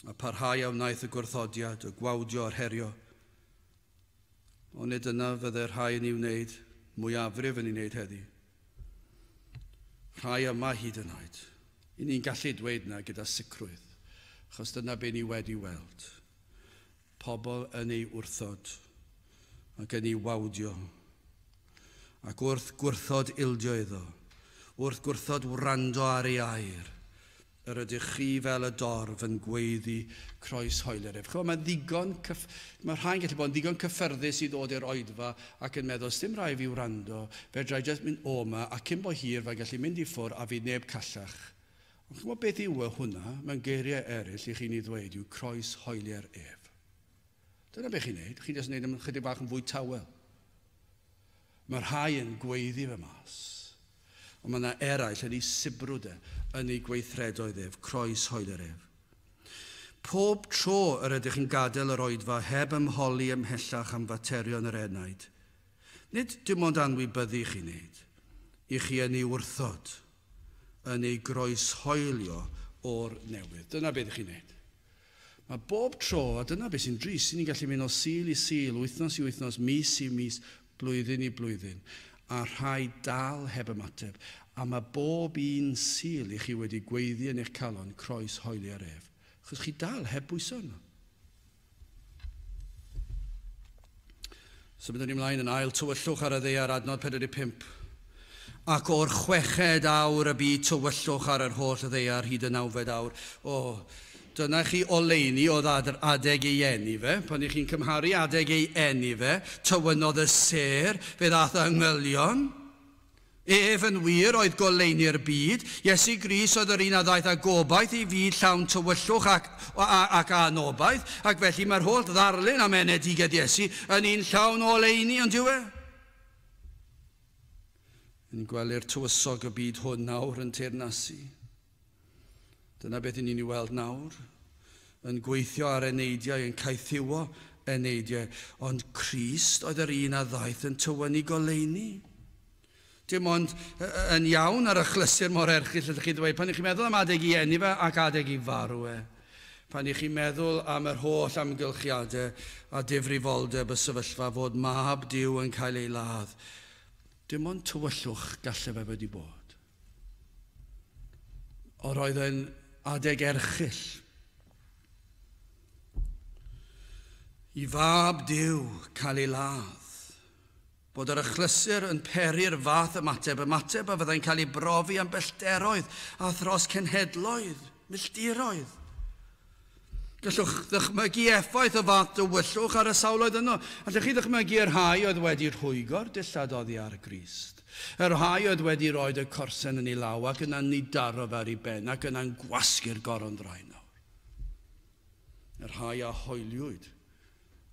A parhau a wnaeth y gwrthodiad, y gwawdio'r herio. Ond nid yna fydde'r rhai yn ei wneud, mwyafrif yn ei wneud heddi. Rhai yma hyd yn oed. I ni'n gallu dweud na gyda sicrwydd, achos dyna be ni wedi weld. Pobl yn ei wrthod, ac yn ei wawdio, ac wrth gwrthod ildio iddo, wrth gwrthod wrando ar ei air, yr ydych chi fel y dorf yn gweiddi croes hoeler ef. Mae rhain gallu bod yn ddigon cyffyrddus i ddod i'r oedfa ac yn meddwl, dim rai fi wrando, fedrai jyst mynd o yma, ac cyn bo hir fe gallu mynd i ffwr a fi neb callach. Ond chi'n gwybod beth yw hwnna, mewn geiriau eraill i chi'n ei ddweud yw croes hoeli'r ef. Dyna beth chi'n neud, chi'n just neud yn chydig bach yn fwy tawel. Mae'r rhai yn gweiddi fe mas. Ond mae yna eraill yn ei sibrwd yn ei gweithredoedd ef, croes hoeli'r ef. Pob tro yr ydych chi'n gadael yr oedfa heb ymholi ymhellach am faterion yr enaid. Nid dim ond anwybyddu chi'n neud, i chi yn ei wrthod, yn ei groeshoelio o'r newydd. Dyna beth chi'n neud. Mae bob tro, a dyna beth sy'n drist, ni'n gallu mynd o sil i sil, wythnos i wythnos, mis i mis, blwyddyn i blwyddyn, a rhai dal heb ymateb. A mae bob un sil i chi wedi gweiddi yn eich calon croes hoeli'r ef. Chos chi dal heb bwyso yno. So byddwn ni ymlaen yn ail tywyllwch ar y ddeiar adnod 45. Ac o'r 6 awr y byd tywyllwch ar yr holl ddeiar hyd y 9 awr. Dyna chi oleuni oedd adeg ei eni fe. Pan i chi'n cymharu adeg ei eni fe, tywynodd y ser, fe ddath yngylion. Ef yn wir oedd goleuni'r byd. Iesu Grist oedd yr un a ddaeth â gobaith i fyd llawn tywyllwch ac anobaith. Ac felly mae'r holl ddarlun am enedigedd Iesu yn un llawn oleuni, ond yw e? Ni'n gwely'r tywysog y byd hwn nawr yn teyrnasu. Dyna beth ni'n ei weld nawr. Yn gweithio ar eneidiau, yn caethiwo eneidiau. Ond Crist oedd yr un a ddaeth yn tywynu goleuni. Dim ond yn iawn ar achlysur mor erchyll ydych chi dweud, pan i chi'n meddwl am adeg i eni fe ac adeg i farw e. Pan i chi'n meddwl am yr holl amgylchiadau a difrifoldeb y sefyllfa fod mab Duw yn cael ei ladd. Dim ond tywyllwch gallai fe wedi bod. O'r oedd yn adeg erchyll. I fab Duw cael ei ladd. Bod yr achlysur yn peri'r fath ymateb a fyddai'n cael ei brofi am bellteroedd a thros cenhedloedd, milltiroedd. Gallwch ddychmygu effaith y fath dywyllwch ar y sawloedd yno. Allwch chi ddychmygu'r rhai oedd wedi rhwygo'r dillad oddi ar Grist. Yr rhai oedd wedi roed y corsen yn ei law ac yna'n nidaro fe ar ei ben ac yna'n gwasgu'r goron ddraen nawr. Yr rhai a hoeliwyd,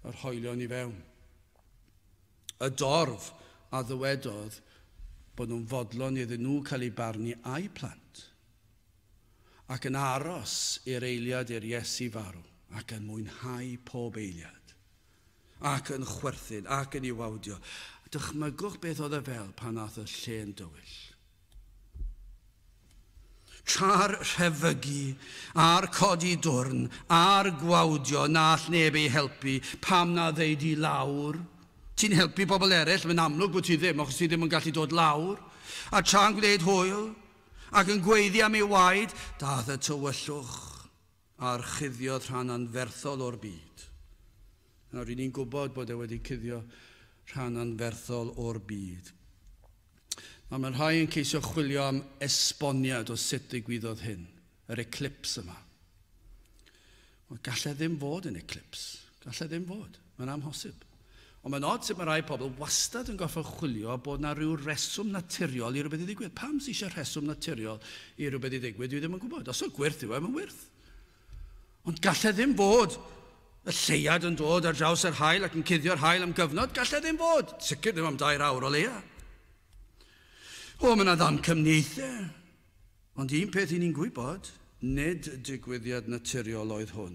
yr hoelion i fewn. Y dorf a ddywedodd bod nhw'n fodlon iddyn nhw cael eu barnu a'u plant, ac yn aros i'r eiliad i'r Iesu farw, ac yn mwynhau pob eiliad, ac yn chwerthin, ac yn iwawdio. Dychmygwch beth oedd y fel pan nath y lle yn dywyll. Tra'r rhefygu, a'r codi dwrn, a'r gwawdio, na all neb ei helpu, pam na ddeud I lawr. Ti'n helpu bobl eraill, mae'n amlwg bod ti ddim, achos ti ddim yn gallu dod lawr. A tra'n gwneud hwyl, ac yn gweiddi am ei waed, dath y tywyllwch a'r chuddiodd rhan anferthol o'r byd. Nawr, ry'n ni'n gwybod bod e wedi cuddio rhan anferthol o'r byd. A mae rhai yn ceisio chwilio am esboniad o sut ddigwyddodd hyn, yr eclips yma. Wel, gallai ddim fod yn eclips. Gallai ddim fod. Mae'n amhosib. Ond mae'n odd sut mae rai pobl wastad yn goffa chwilio bod yna rhyw reswm naturiol I rhywbeth I ddigwydd. Pam sy'n eisiau reswm naturiol I rhywbeth I ddigwydd? Dwi ddim yn gwybod. Os o gwirth yw e, mae'n wyrth. Ond gallai ddim fod y lleiad yn dod ar draws yr haul ac yn cuddio'r haul am gyfnod. Gallai ddim fod. Sicr ddim am 2 awr o leia. O, mae yna ddamcymdeithau. Ond un peth I ni'n gwybod, nid digwyddiad naturiol oedd hwn.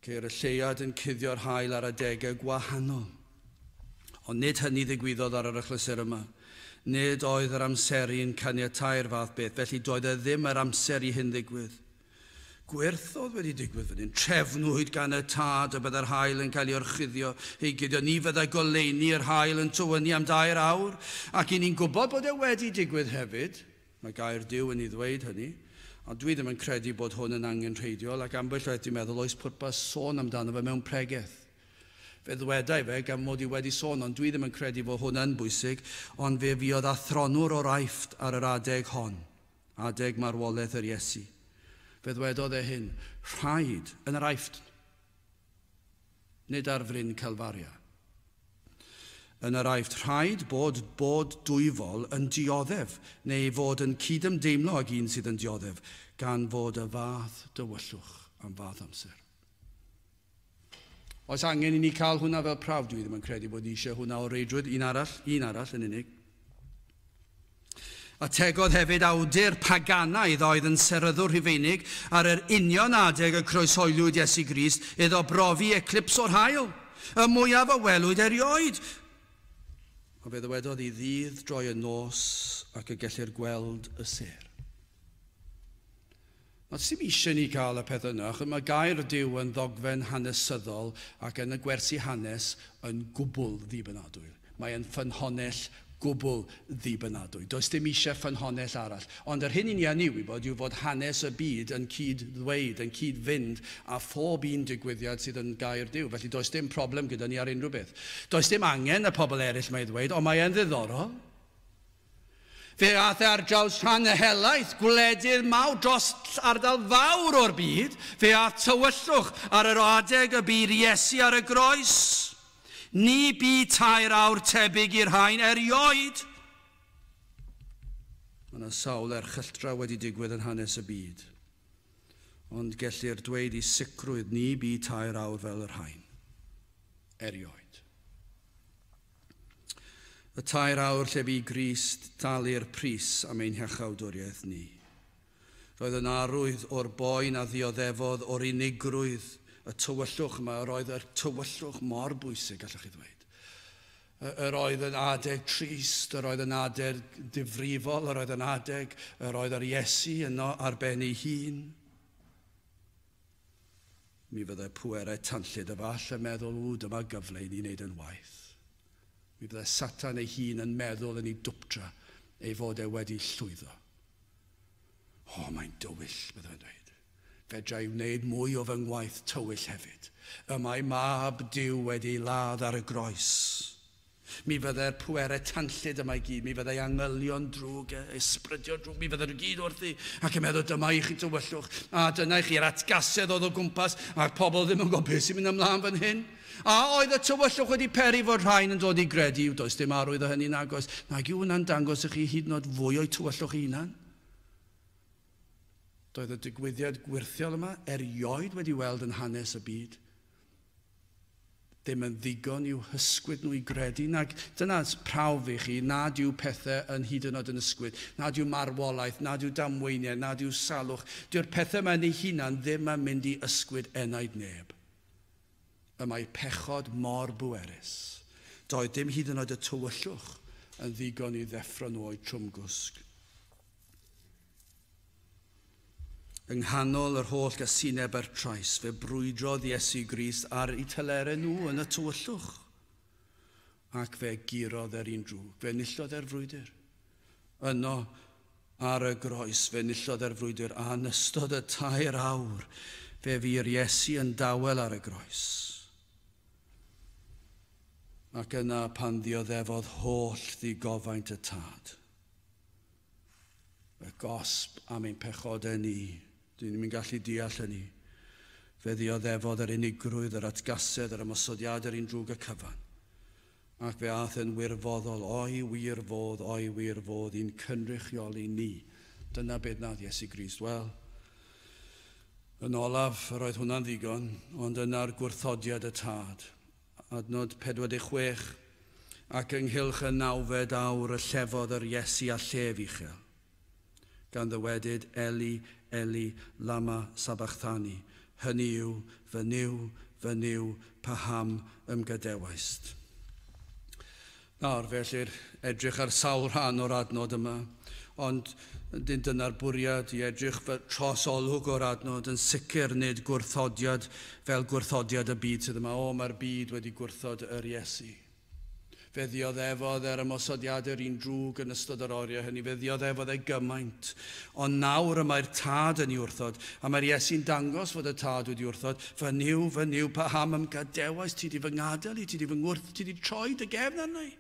Ceir y lleiad yn cuddio'r haul ar adegau gwahanol. Ond nid hynny ddigwyddodd ar yr achlysur yma. Nid oedd yr amseru'n caniatáu'r fath beth, felly doedd e ddim yr amser I hyn ddigwydd. Gwrthodd wedi digwydd fan hyn. Trefnwyd gan y tad y byddai'r haul yn cael ei orchuddio. Hei gydio ni fyddai goleuni'r haul yn tywynu am 2 awr. Ac I ni'n gwybod bod e wedi digwydd hefyd. Mae gair Duw yn ei ddweud hynny. Ond dwi ddim yn credu bod hwn yn angenrheidiol ac ambell waith dwi'n meddwl oes pwrpas sôn amdano fe mewn pregeth. Fe ddwedai fe gan mod I wedi sôn, ond dwi ddim yn credu bod hwn yn bwysig, ond fe fuodd athronwr o'r Aifft ar yr adeg hon, adeg marwolaeth yr Iesu. Fe ddwedodd e hyn, rhaid yn yr Aifft, nid ar fryn Calfaria. Yn yr Aifft, rhaid bod dwyfol yn dioddef, neu fod yn cydymdeimlo ag un sydd yn dioddef, gan fod y fath dywyllwch am fath amser. Oes angen I ni cael hwnna fel prawf, dwi ddim yn credu bod ni eisiau hwnna o reidrwydd, un arall yn unig. A tegodd hefyd awdur Paganaidd oedd yn seryddwr Rhufeinig ar yr union adeg y croeshoeliwyd Iesu Grist iddo brofi eclips o'r haul, y mwyaf o welwyd erioed. A fe ddywedodd I ddydd droi y nos ac y gellir gweld y ser. Ond sy'n eisiau ni gael y peth yna, achos mae gair Duw yn ddogfen hanesyddol ac yn y gwersi hanes yn gwbl ddibynadwy. Mae yn ffynhonnell gwbl ddibynadwy. Does dim eisiau ffynhonnell arall. Ond yr hyn I ni yn ei wybod yw fod hanes y byd yn cyd-ddweud, yn cyd-fynd a phob un digwyddiad sydd yn gair Duw. Felly does dim problem gyda ni ar unrhyw beth. Does dim angen y pobl eraill mae ddweud, ond mae yn ddiddorol. Fe ath ar draws rhan y helaeth, gwledydd mawr dros ardal fawr o'r byd. Fe ath tywyllwch ar yr adeg y byd Iesu ar y groes. Ni bu 2 awr tebyg i'r rhain erioed. Mae yna sawl erchylltra wedi digwydd yn hanes y byd. Ond gellir dweud I sicrwydd ni bu 2 awr fel yr rhain. Erioed. Y 2 awr lle bu Grist dalu'r pris am ein hechawdwriaeth ni. Roedd yn arwydd o'r boen a ddioddefodd o'r unigrwydd y tywyllwch yma, roedd y tywyllwch mor bwysig, gallwch chi ddweud. Yr oedd yn adeg trist, yr oedd yn adeg difrifol, yr oedd yn adeg, yr oedd yr Iesu yno ar ben ei hun. Mi fyddai pwerau tanllyd y fall yn meddwl, dyma gyfle I ni wneud yn waith. Mi fyddai Satan ei hun yn meddwl yn ei dwptra ei fod wedi llwyddo. O, mae'n dywyll, byddai'n dweud. Fedrai wneud mwy o fy ngwaith tywyll hefyd. Y mae mab Duw wedi ladd ar y groes. Mi fyddai'r pwerau tanllyd yma I gyd. Mi fyddai angylion drwg, esbrydio drwg. Mi fyddai'r gyd wrthi ac yn meddwl dyma I chi tywyllwch. A dyna I chi'r atgasedd oedd o gwmpas a'r pobl ddim yn gwybod beth sy'n mynd ymlaen fan hyn. A oedd y tywyllwch wedi peri fod rhain yn dod I gredu. Does dim arwydd o hynny'n agos. Nag yw hwnna'n dangos I chi hyd yn oed fwy o'i tywyllwch I hunan. Doedd y digwyddiad gwirthiol yma erioed wedi weld yn hanes y byd. ddim yn ddigon i'w hysgwyd nhw i gredu. Dyna prawf i chi, nad yw pethau yn hyd yn oed yn ysgwyd, nad yw marwolaeth, nad yw damweiniau, nad yw salwch. Dyw'r pethau yma yn ei hunan ddim yn mynd i ysgwyd enaid neb. Y mae pechod mor bwerus. Doedd dim hyd yn oed y tywyllwch yn ddigon i ddeffro nhw o'i trwmgwsg. Yng nghanol yr holl gasineb ar trais, fe brwydrodd Iesu Grist ar eu tylerau nhw yn y tywyllwch. Ac fe gurodd un drwg, fe nillodd frwydr. Yno ar y groes, fe nillodd frwydr, a yn ystod y 2 awr, fe fu'r Iesu yn dawel ar y groes. Ac yna pan ddioddefodd holl ddigofaint y tad. Y gosb am ein pechodau ni, dyn ni'n gallu deall hynny. Fe ddioddefodd yr unigrwydd, yr atgasedd, yr ymosodiad, yr un drwg y cyfan. Ac fe ath yn wirfoddol, oi wir fodd, i'n cynrychioli ni. Dyna beth nath Iesu Grist. Wel, yn olaf, roedd hwnna'n ddigon, ond yna'r gwrthodiad y tad. Adnod 46, ac ynghylch y 9 awr y llefodd yr Iesu a llef uchel. Gan ddywedyd, Eli, Eli, lama sabachthani. Hynny yw, fy niw, paham ymgadewaist. Nawr, felly'r edrych ar sawl rhan o'r adnod yma, ond dyna'r bwriad i edrych fy trosolwg o'r adnod, yn sicr nid gwrthodiad fel gwrthodiad y byd sydd yma. Mae'r byd wedi gwrthod yr Iesu. Fe ddioddefodd ymosodiad yr un drwg yn ystod yr oriau hynny. Fe ddioddefodd gymaint. Ond nawr y mae'r tad yn ei wrthod, a mae'r Iesu'n dangos fod y tad wedi wrthod. Fy niw, paham ymgadewais, ti di fy ngadael i, ti di fy ngwrth, ti di troi dy gefn arna i.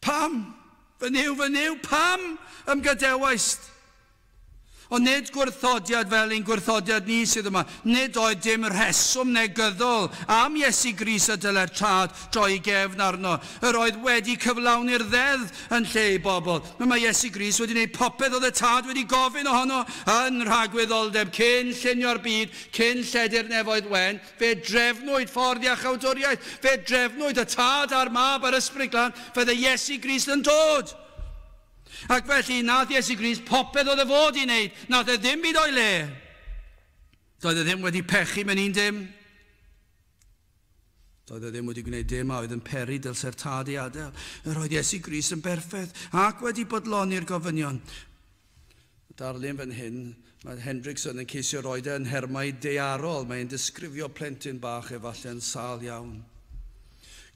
Pam? Fy niw, pam ymgadewais? Ond nid gwrthodiad fel ein gwrthodiad ni sydd yma. Nid oedd dim rheswm negyddol am Iesu Grist y dylai'r tad droi gefn arno. Yr oedd wedi cyflawni'r ddedd yn lle i bobl. Mae Iesu Grist wedi gwneud popeth oedd y tad wedi gofyn ohono yn rhagwyddoldeb cyn llunio'r byd, cyn lledu'r nefoedd wen. Fe drefnwyd ffordd a chawdwriaeth. Fe drefnwyd y tad a'r mab a'r ysbryd glân. Fydde Iesu Grist yn dod. Ac felly, nath Iesu Grist popeth oedd fod i wneud, nath ddim byd o'i le. Doedd ddim wedi pechu mewn un dim. Doedd ddim wedi gwneud dim a oedd yn peri dylse'r tad i adael. Yr oedd Iesu Grist yn berffedd ac wedi bodloni'r gofynion. Darlun fan hyn, mae Hendrickson yn ceisio roed yn hermau dearol. Mae'n disgrifio plentyn bach efallai yn sâl iawn.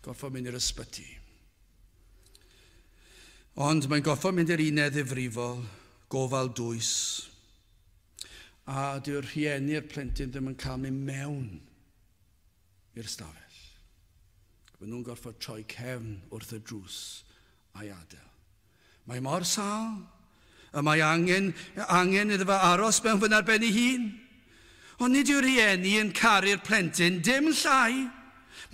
Gorfod mynd i'r ysbyty. Ond mae'n goffo mynd i'r uned ddifrifol, gofal dwys. A dyw'r rhieni'r plentyn ddim yn cael mynd mewn i'r stafell. Mae nhw'n gorfo troi cefn wrth y drws a'i adael. Mae mor sâl, a mae angen iddo fe aros mewn fy narben ei hun. Ond nid yw'r rhieni yn caru'r plentyn dim llai.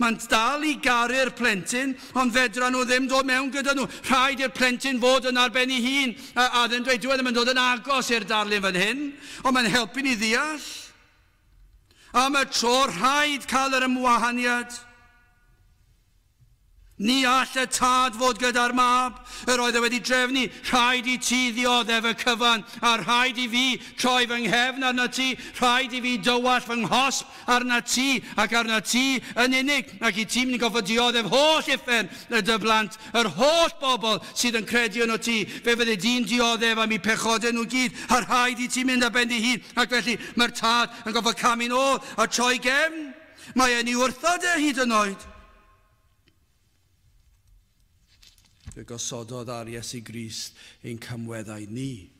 Mae'n dal i garu'r plentyn, ond fedra nhw ddim dod mewn gyda nhw. Rhaid i'r plentyn fod yn arben ei hun. A ddim dweud, dwi ddim yn dod yn agos i'r darlun fan hyn, ond mae'n helpu ni ddeall. A mae tro rhaid cael yr ymwahaniad. Ni all y tad fod gyda'r mab. Yr oedd e wedi drefnu, rhaid i ti ddioddef y cyfan, a rhaid i fi troi fy nghefn arna ti, rhaid i fi dywall fy nghosb arna ti, ac arna ti yn unig, ac i ti mynd i goffo dioddef holl uffen y dy blant, yr holl bobl sydd yn credu yn o ti, fe fydde di'n dioddef am i pechodau nhw gyd, a rhaid i ti mynd a ben di hun, ac felly mae'r tad yn goffo camu nôl a troi gefn. Mae e'n i wrthod e hyd yn oed. Fe gosododd ar Iesu Grist ein cymweddau ni.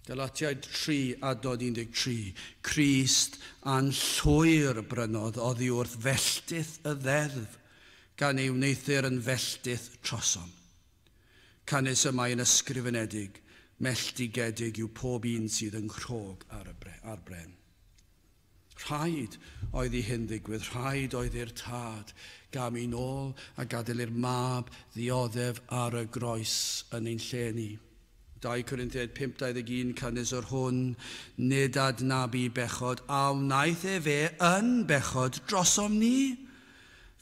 Galatiaid 3 adnod 13. Crist a'n llwyr brynodd oddi wrth felltith y ddeddf, gan ei wneithir yn felltith trosom. Canis y mae'n ysgrifenedig, melltigedig yw pob un sydd yn chrog ar bren. Rhaid oedd i hyn ddigwydd, rhaid oedd i'r tad gam i nôl a gadael i'r mab ddioddef ar y groes yn ein lle ni. 2 Corinthiaid 5:21 cynnes o'r hwn, nid adnabu bechod, a wnaeth fe yn bechod drosom ni,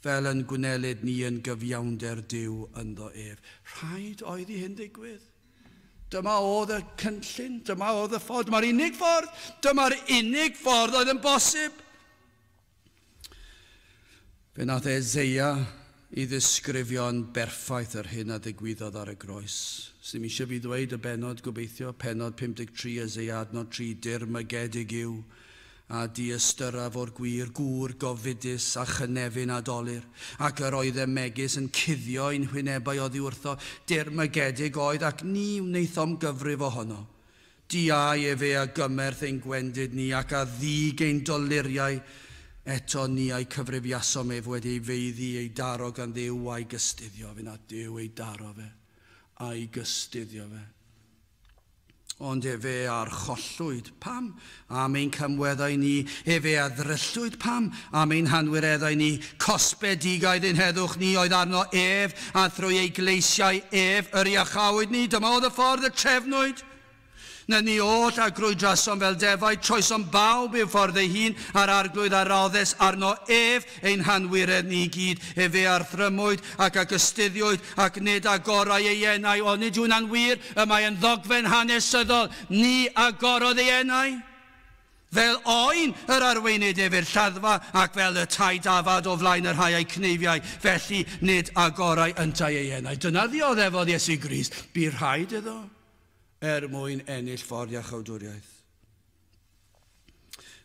fel yn gwnelid ni yn gyfiawnder Duw ynddo ef. Rhaid oedd i hyn digwydd. Dyma oedd y cynllun, dyma oedd y ffordd, dyma'r unig ffordd, dyma'r unig ffordd oedd yn bosib. Fe nath Eseia i ddisgrifio'n berffaith yr hyn a ddigwyddodd ar y groes. Sdim eisiau fi ddweud y benod gobeithio, penod 53 Eseia adnod 3, dirmygedig yw, a diystyraf o'r gwir, gŵr gofidus a chynefin a dolir, ac yr oedd y megis yn cuddio ein hwynebau oddi wrtho, dirmygedig oedd ac ni wnaethom gyfrif ohono. Diau fe a gymerth ein gwendid ni ac a ddig ein doluriau, eto ni a'i cyfrifiasom ef wedi ei feiddi ei daro gan Dduw a'i gystuddio fe, na Duw ei daro fe, a'i gystuddio fe. Ond efe ar chollwyd, pam? Am ein cymweddau ni, efe a ddryllwyd, pam? Am ein hanwireddau ni, cosbedigaidd ein heddwch ni, oedd arno ef, a thrwy ei gleisiau ef, yr iachawyd ni, dyma oedd y ffordd y trefnwyd. Na ni oll a grwydrasom fel defaid, troesom bawb i'w ffordd ei hun, a'r arglwydd a roddes arno ef, ein hanwired ni gyd, efe ar thrymwyd ac ag ystuddiwyd, ac nid agorau ei enau, ond nid yw'n anwyr, y mae yn ddogfen hanesyddol, ni agorodd ei enau. Fel oen yr arweinydd efo'r lladdfa, ac fel y tai dafad o flaen yr rhai a'i cneifiau, felly nid agorau yntai ei enau. Dyna ddioddefodd Iesu Grist, bu rhaid iddo, mwyn ennill ffordd iachawdwriaeth.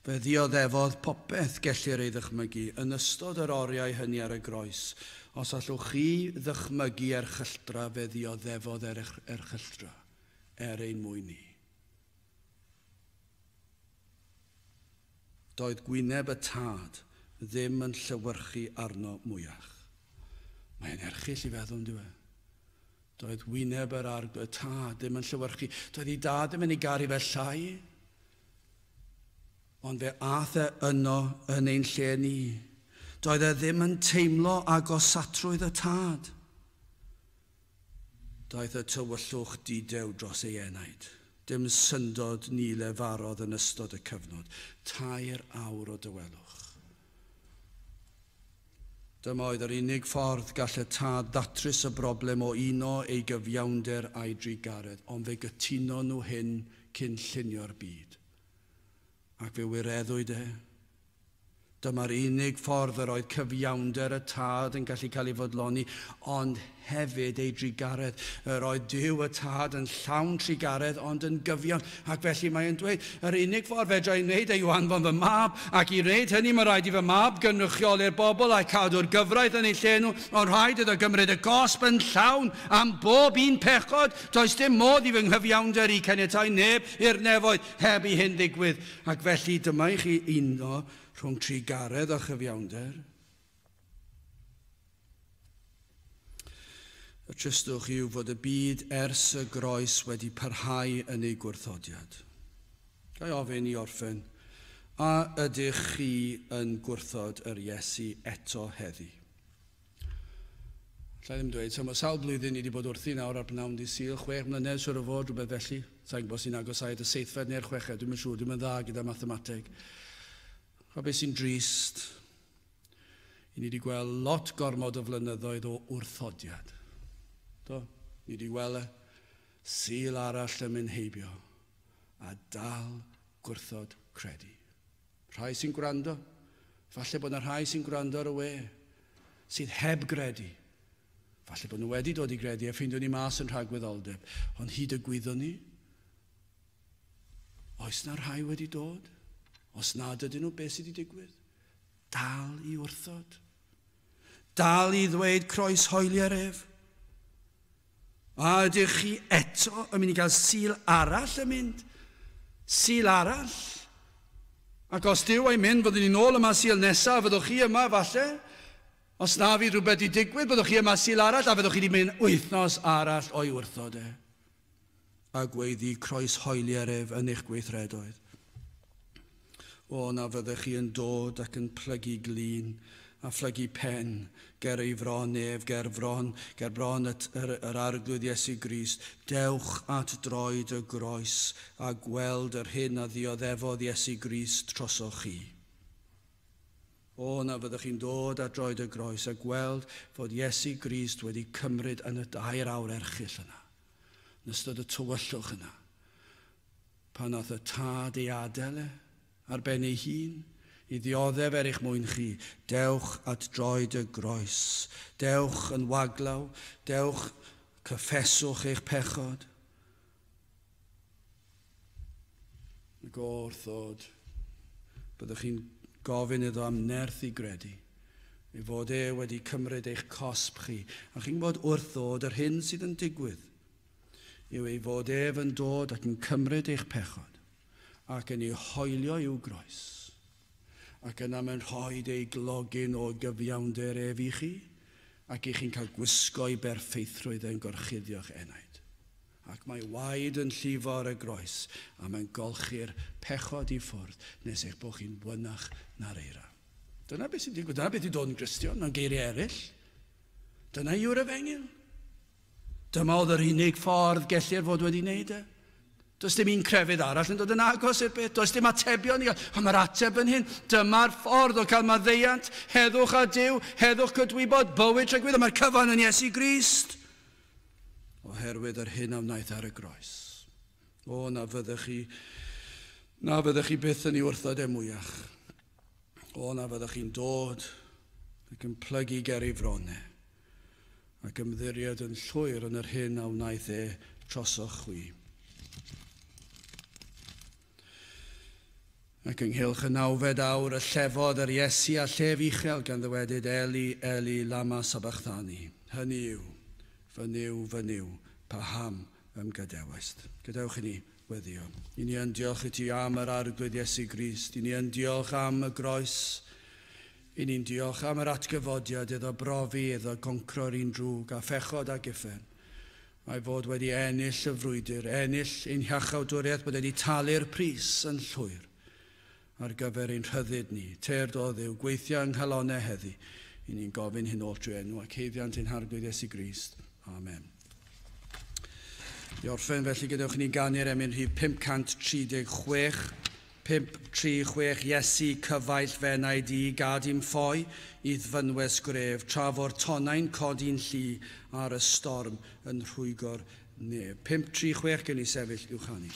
Fe ddioddefodd popeth gellir ei ddychmygu yn ystod yr oriau hynny ar y groes. Os allwch chi ddychmygu erchylltra, fe ddioddefodd erchylltra ein mwyn ni. Doedd gwyneb y tad ddim yn llywyrchu arno mwyach. Mae'n erchyll i feddwl, ynddo fe? Doedd wyneb yr tad ddim yn llywyrchu. Doedd ei dad ddim yn ei garu fel llai. Ond fe ath yno yn ein lle ni. Doedd e ddim yn teimlo agosatrwydd y tad. Daeth y tywyllwch didew dros ei enaid. Dim syndod ni lefarodd yn ystod y cyfnod. 3 awr o dywelwch. Dyma oedd yr unig ffordd gall y tad ddatrys y broblem o uno ei gyfiawnder a'i drigaredd, ond fe gytuno nhw hyn cyn llunio'r byd. Ac fe wireddwyd e. Dyma'r unig ffordd yr oedd cyfiawnder y tad yn gallu cael ei fodloni, ond hefyd ei drigaredd. Yr oedd Duw y tad yn llawn trigaredd, ond yn gyfiawn. Ac felly mae'n dweud, yr unig ffordd fedra i wneud ei wanfon fy mab, ac i wneud hynny mae rhaid i fy mab gynrychiol i'r bobl a'i cadw'r gyfraith yn ei lle nhw, ond rhaid iddo gymryd y gosb yn llawn am bob un pechod. Does dim modd i fy nghyfiawnder i caniatau neb i'r nefoedd heb i hyn ddigwydd. Ac felly dyma i chi uno rhwng trigaredd a chyfiawnder. Y tristwch yw fod y byd ers y groes wedi parhau yn ei gwrthodiad. Gai ofyn i orffen, a ydych chi yn gwrthod yr Iesu eto heddi? Lla ddim dweud, so mae sawl blwyddyn ni wedi bod wrthi nawr ar bnawn di Sul, 6 mlynedd siwr o fod, rhywbeth felly. Sa'n gwybod sy'n agosau at y 7fed neu'r 6fed, dwi'n yn siŵr, dwi'n yn dda gyda mathemateg. A beth sy'n drist, i ni wedi gweld lot gormod o flynyddoedd o wrthodiad. Do, ni wedi gweld Sul arall yn mynd heibio, a dal gwrthod credu. Rhai sy'n gwrando, falle bod yna rhai sy'n gwrando ar y we, sydd heb gredu. Falle bod nhw wedi dod i gredu a ffeindio ni mas yn rhagwyddoldeb. Ond hyd y gwyddon ni, oes na rhai wedi dod? Os nad ydyn nhw, beth sydd wedi digwydd? Dal i wrthod. Dal i ddweud croes hoeli'r ef. A ydych chi eto yn mynd i gael Sul arall yn mynd? Sul arall? Ac os Duw ei mynd, fyddwn ni nôl yma Sul nesaf, fyddwch chi yma falle? Os na fydd rhywbeth i digwydd, byddwch chi yma Sul arall, a fyddwch chi wedi mynd wythnos arall o'i wrthod e. A gweiddi croes hoeli'r ef yn eich gweithredoedd. O na fyddech chi yn dod ac yn plygu glin a phlygu pen ger ei fron nef, ger bron yr arglwydd Iesu Grist. Dewch at droed y groes a gweld yr hyn a ddioddefodd Iesu Grist trosoch chi. O na fyddwch chi'n dod at droed y groes a gweld fod Iesu Grist wedi cymryd yn y 2 awr erchyll yna, yn ystod y tywyllwch yna, pan oedd y tad ei adael ar ben ei hun, I ddioddef eich mwyn chi. Dewch at droed y groes. Dewch yn waglaw. Dewch cyffeswch eich pechod. Gwrthod, byddwch chi'n gofyn iddo am nerth I gredu. I fod wedi cymryd eich cosb chi. A chi'n bod wrthod yr hyn sydd yn digwydd. Yw ei fod yn dod ac yn cymryd eich pechod. Ac yn ei hoelio i'w groes. Ac yna mae'n rhoi ei glogyn o gyfiawnder I chi, ac I chi'n cael gwisgo I berffeithrwydd yn gorchuddio'ch enaid. Ac mae waed yn llifo ar y groes, a mae'n golchi'r pechod I ffwrdd, nes eich bod chi'n bwynach na'r eira. Dyna beth sy'n digwydd, dyna beth I dod yn Gristion, mewn geiriau eraill. Dyna yw'r efengil. Dyma oedd yr unig ffordd gellir fod wedi wneud e. Does dim un crefydd arall yn dod yn agos i'r beth. Does dim atebion I gael. Ond mae'r ateb yn hyn. Dyma'r ffordd o cael maddeiant. Heddwch a Duw. Heddwch cydwybod. Bywyd rhagwyd. Mae'r cyfan yn Iesu Grist. Oherwydd yr hyn a wnaeth ar y groes. O, na fyddwch chi byth yn I wrthod mwyach. O, na fyddwch chi'n dod ac yn plygu ger ei fronau. Ac ymddiried yn llwyr yn yr hyn a wnaeth trosoch chwi. Ac ynghylch y 9fed awr y llefodd yr Iesu a llef uchel gan ddywedyd Eli, Eli, lama sabachthani. Hynny yw, fy niw, paham ymgadewest. Gadewch I ni weddio. I ni yn diolch I ti am yr arglwydd Iesu Grist. I ni yn diolch am y groes. I ni'n diolch am yr atgyfodiad iddo brofi, iddo concro'r un drwg a phechod a giffen. Mae fod wedi ennill y frwydr, ennill ein hiachawdwriaeth bod wedi talu'r pris yn llwyr. Ar gyfer ein rhyddid ni, terd o Dduw, gweithio yng nghalonau heddi. I ni'n gofyn hyn o'r trwy enw ac heiddiant ein harglwydd Iesu Grist. Amen. I orffen felly gadewch ni ganu'r emyn rhif 536. 536 Iesu cyfaill fenai di gad i'm ffoi I ddfynwes gref trafo'r tonau'n codi'n llu ar y storm yn rhwygo'r neb. 536 gen I sefyll uwchani.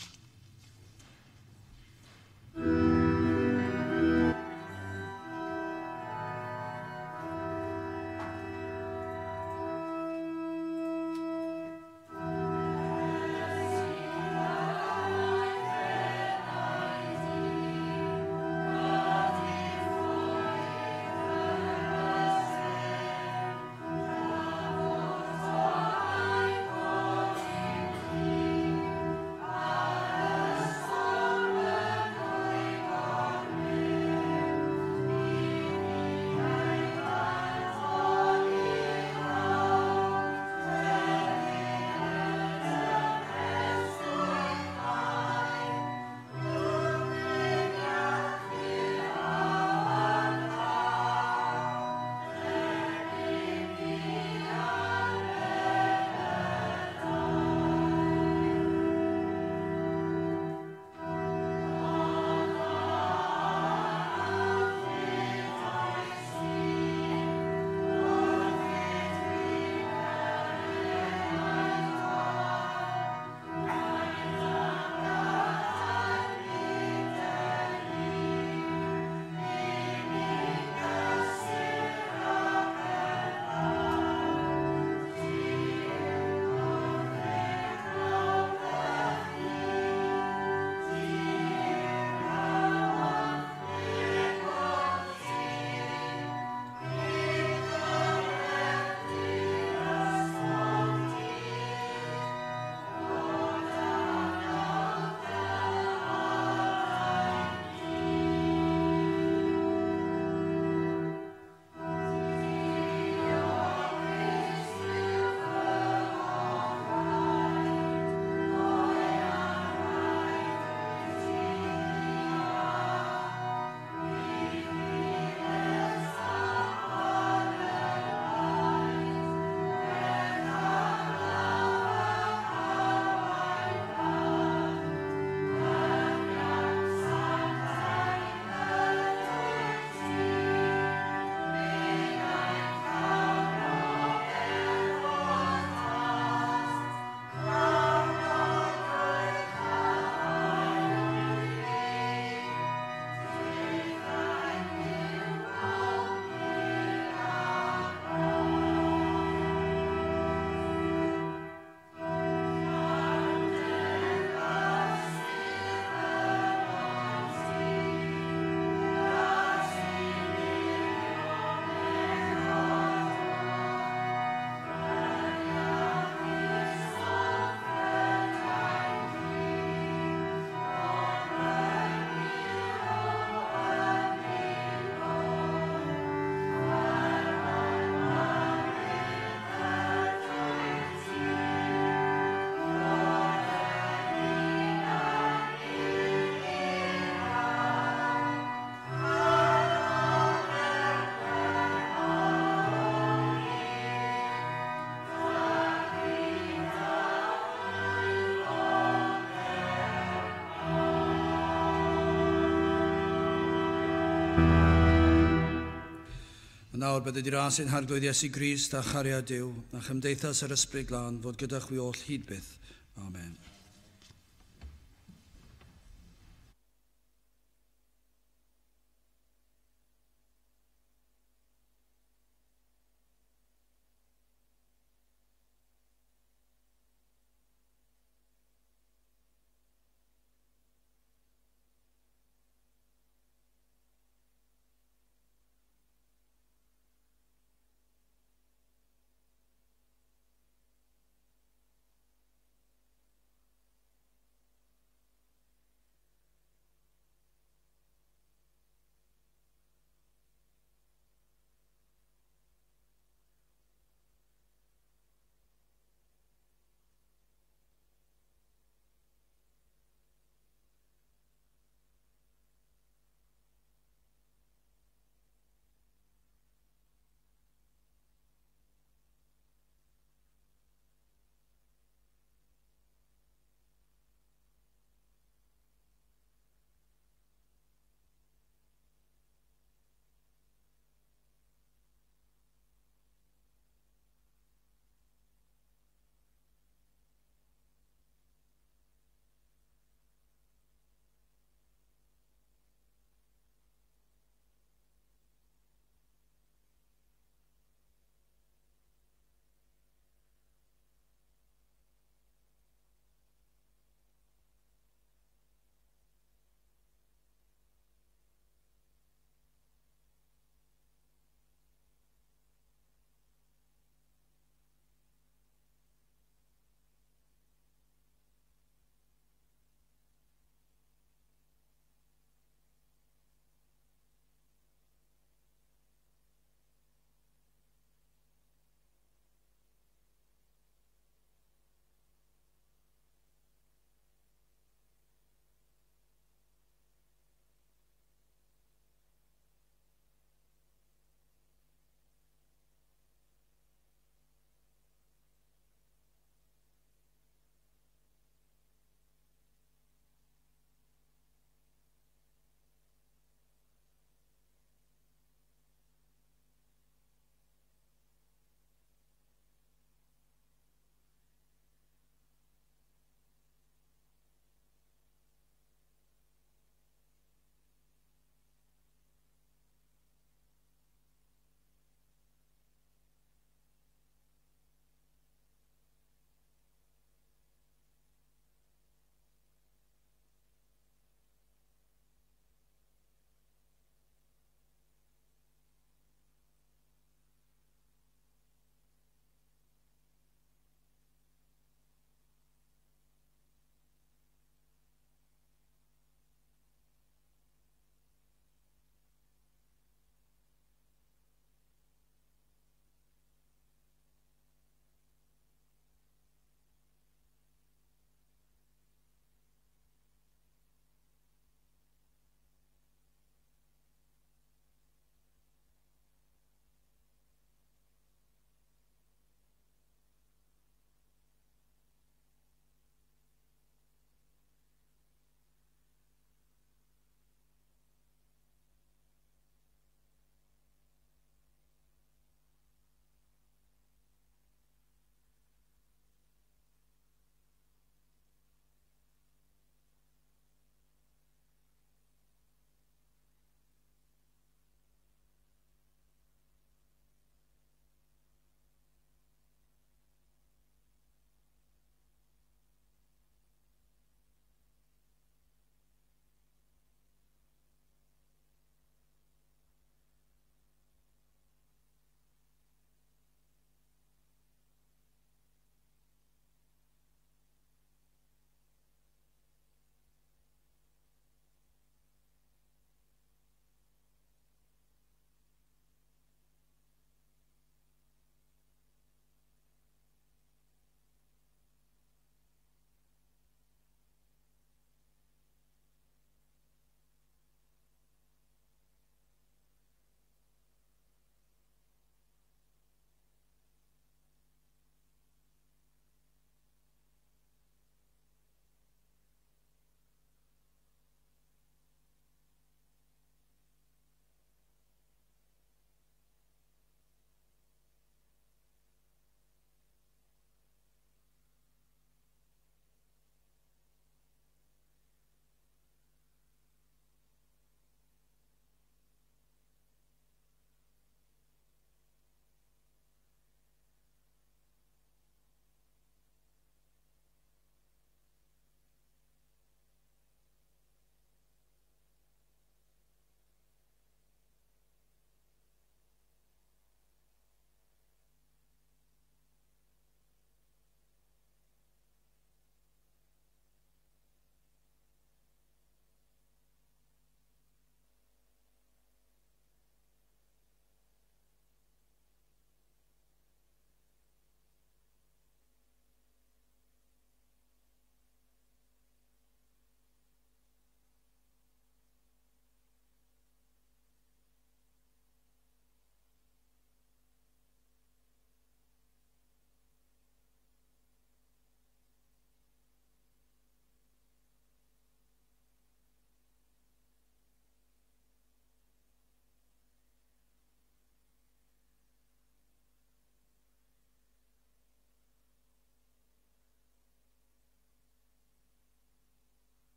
A nawr bydde di ras ein harglwydd Iesu Grist a chariad Duw, a chymdeithas yr ysbryd glân fod gyda chwi oll hyd byth. Amen.